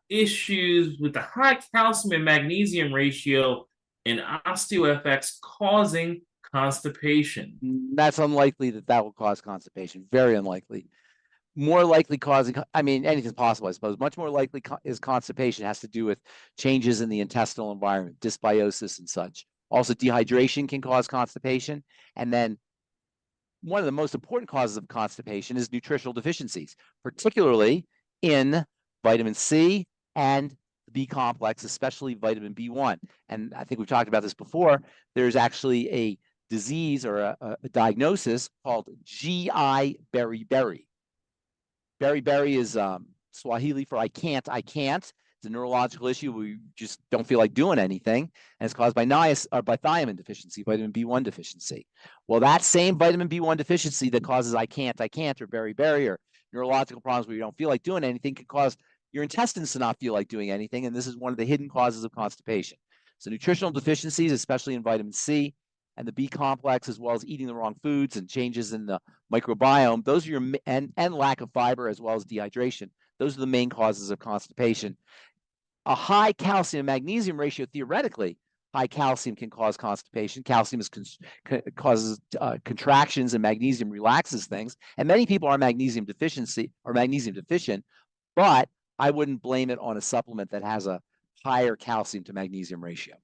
issues with the high calcium and magnesium ratio in OsteoFX causing constipation? That's unlikely that will cause constipation. Very unlikely. More likely causing, anything's possible, I suppose. Much more likely is constipation. It has to do with changes in the intestinal environment, dysbiosis and such. Also, dehydration can cause constipation. And then one of the most important causes of constipation is nutritional deficiencies, particularly in vitamin C and the B complex, especially vitamin B1. And I think we've talked about this before. There's actually a disease or a diagnosis called GI beriberi. Beriberi is Swahili for I can't. It's a neurological issue. We just don't feel like doing anything. And it's caused by thiamine deficiency, vitamin B1 deficiency. Well, that same vitamin B1 deficiency that causes I can't, or beriberi, or neurological problems where you don't feel like doing anything, can cause your intestines to not feel like doing anything. And this is one of the hidden causes of constipation. So nutritional deficiencies, especially in vitamin C and the B complex, as well as eating the wrong foods and changes in the microbiome, those are and lack of fiber, as well as dehydration. Those are the main causes of constipation. A high calcium magnesium ratio, theoretically, high calcium can cause constipation. Calcium causes contractions, and magnesium relaxes things. And many people are magnesium deficient, but I wouldn't blame it on a supplement that has a higher calcium to magnesium ratio.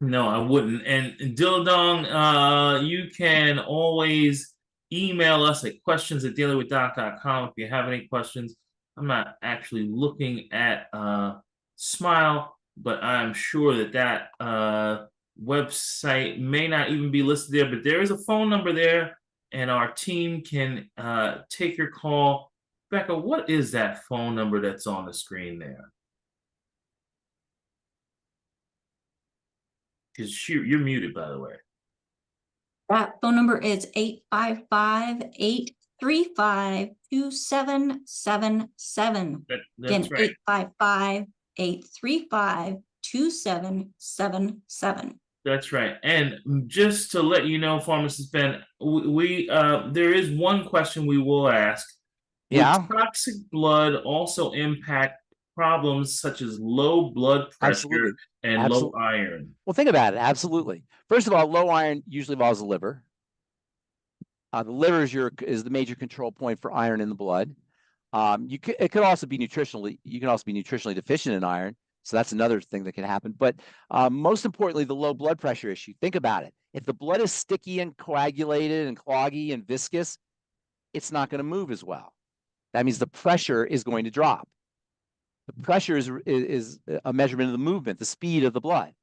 No, I wouldn't. And Dildong, you can always email us at questions@dailywithdoc.com if you have any questions. I'm not actually looking at Smile, but I'm sure that website may not even be listed there, but there is a phone number there, and our team can take your call. Becca, what is that phone number that's on the screen there? Because you're muted, by the way. That phone number is 855-835-2777. That's Again, right. 855-835-2777. That's right. And just to let you know, Pharmacist Ben, we there is one question we will ask. Would Yeah, toxic blood also impact problems such as low blood pressure absolutely. and low Absolutely. iron? Well, think about it. Absolutely. First of all, low iron usually involves the liver. The liver is the major control point for iron in the blood. It could also be nutritionally. You can also be nutritionally deficient in iron, so that's another thing that can happen. But most importantly, the low blood pressure issue. Think about it. If the blood is sticky and coagulated and cloggy and viscous, it's not going to move as well. That means the pressure is going to drop. The pressure is a measurement of the movement, the speed of the blood.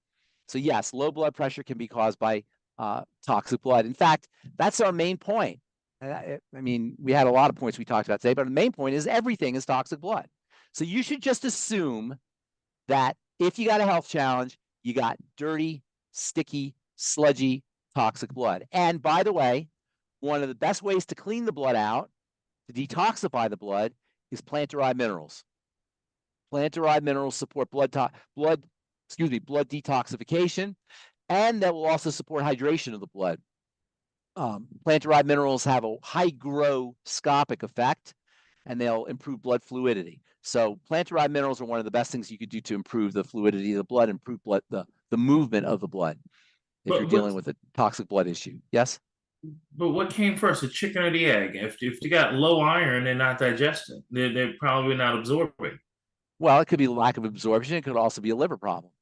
So yes, low blood pressure can be caused by toxic blood. In fact, that's our main point. I mean, we had a lot of points we talked about today, but the main point is everything is toxic blood. So you should just assume that if you got a health challenge, you got dirty, sticky, sludgy, toxic blood. And by the way, one of the best ways to clean the blood out, to detoxify the blood, is plant-derived minerals. Plant-derived minerals support blood detoxification, and that will also support hydration of the blood. Plant-derived minerals have a hygroscopic effect, and they'll improve blood fluidity. So plant-derived minerals are one of the best things you could do to improve the fluidity of the blood, improve the movement of the blood if you're dealing with a toxic blood issue. Yes? But what came first, the chicken or the egg? If you got low iron, they're not digesting. They're probably not absorbing. Well, it could be lack of absorption. It could also be a liver problem.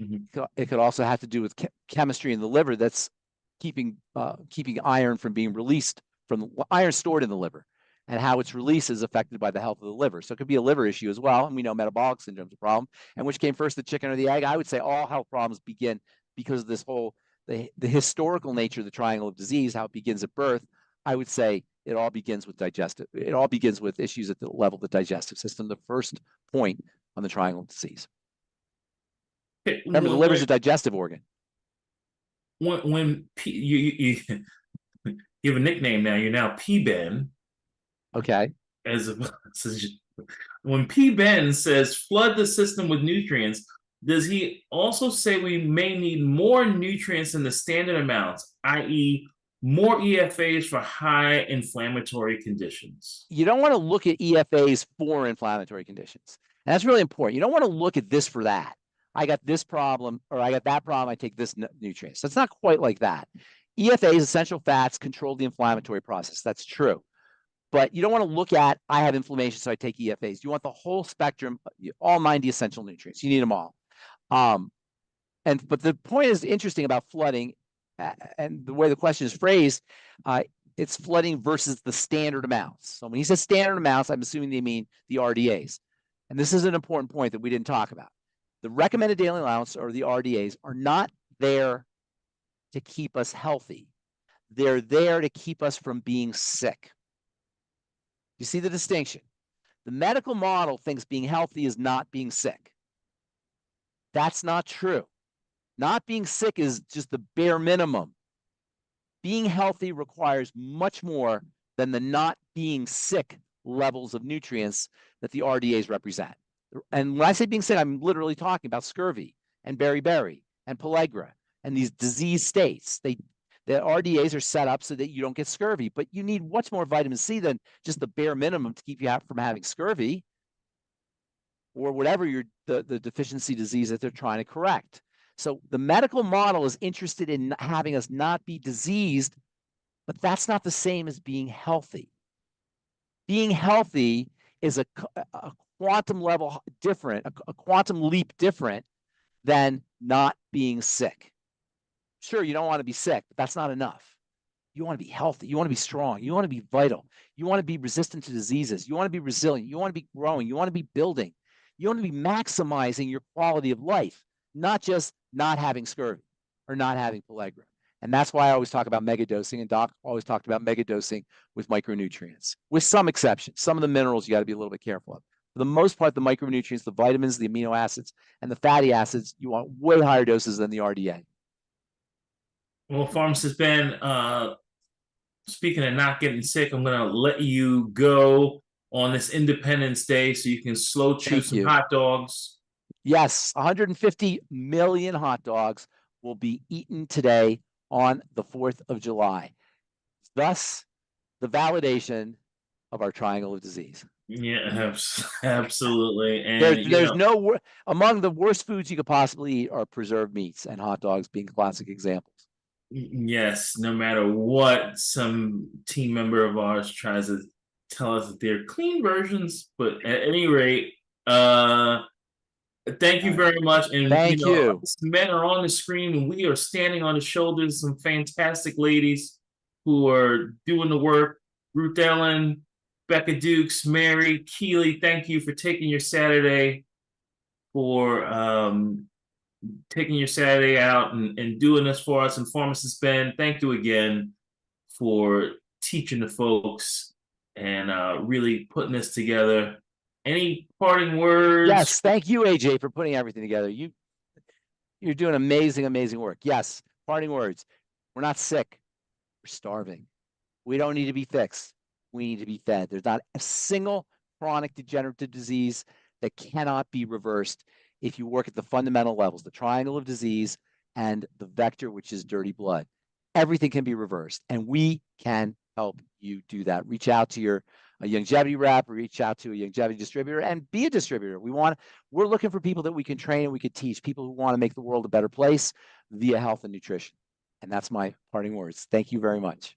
Mm-hmm. It could also have to do with chemistry in the liver that's keeping iron from being released from iron stored in the liver, and how its release is affected by the health of the liver. So it could be a liver issue as well. And we know metabolic syndrome is a problem. And which came first, the chicken or the egg? I would say all health problems begin because of this whole the historical nature of the triangle of disease, how it begins at birth. I would say it all begins with it all begins with issues at the level of the digestive system, the first point on the triangle of disease. Remember, the liver is a digestive organ. When you give a nickname now, you're now P Ben. Okay. When P Ben says flood the system with nutrients, does he also say we may need more nutrients than the standard amounts, i.e., more EFAs for high inflammatory conditions? You don't want to look at EFAs for inflammatory conditions. And that's really important. You don't want to look at this for that. I got this problem, or I got that problem, I take this nutrient. So it's not quite like that. EFAs, essential fats, control the inflammatory process. That's true. But you don't want to look at, I have inflammation, so I take EFAs. You want the whole spectrum, all 90 essential nutrients. You need them all. But the point is interesting about flooding, and the way the question is phrased, it's flooding versus the standard amounts. So when he says standard amounts, I'm assuming they mean the RDAs. And this is an important point that we didn't talk about. The recommended daily allowance, or the RDAs, are not there to keep us healthy. They're there to keep us from being sick. You see the distinction? The medical model thinks being healthy is not being sick. That's not true. Not being sick is just the bare minimum. Being healthy requires much more than the not being sick levels of nutrients that the RDAs represent. And when I say being sick, I'm literally talking about scurvy and beriberi and pellagra and these disease states. The RDAs are set up so that you don't get scurvy, but you need much more vitamin C than just the bare minimum to keep you from having scurvy or whatever the deficiency disease that they're trying to correct. So the medical model is interested in having us not be diseased, but that's not the same as being healthy. Being healthy is a quantum level different, a quantum leap different than not being sick. Sure, you don't want to be sick, but that's not enough. You want to be healthy. You want to be strong. You want to be vital. You want to be resistant to diseases. You want to be resilient. You want to be growing. You want to be building. You want to be maximizing your quality of life, not just not having scurvy or not having pellagra. And that's why I always talk about mega dosing, and Doc always talked about mega dosing with micronutrients, with some exceptions. Some of the minerals you got to be a little bit careful of. For the most part, the micronutrients, the vitamins, the amino acids, and the fatty acids, you want way higher doses than the RDA. Well, Pharmacist Ben, speaking of not getting sick, I'm going to let you go on this Independence Day so you can slow chew some hot dogs. Yes, 150 million hot dogs will be eaten today on the 4th of July. Thus, the validation of our triangle of disease. Yeah, absolutely. And there's no, among the worst foods you could possibly eat are preserved meats, and hot dogs being classic examples. Yes, no matter what some team member of ours tries to tell us that they're clean versions, but at any rate, thank you very much. And Thank you. Men are on the screen, and we are standing on the shoulders of some fantastic ladies who are doing the work. Ruth Ellen, Becca Dukes, Mary, Keely, thank you for taking your Saturday out and doing this for us. And Pharmacist Ben, thank you again for teaching the folks and really putting this together. Any parting words? Yes, thank you, AJ, for putting everything together. You're doing amazing work. Yes, parting words. We're not sick. We're starving. We don't need to be fixed. We need to be fed. There's not a single chronic degenerative disease that cannot be reversed if you work at the fundamental levels, the triangle of disease and the vector, which is dirty blood. Everything can be reversed, and we can help you do that. Reach out to your longevity rep, or reach out to a longevity distributor, and be a distributor. We're looking for people that we can train and we can teach, people who want to make the world a better place via health and nutrition. And that's my parting words. Thank you very much.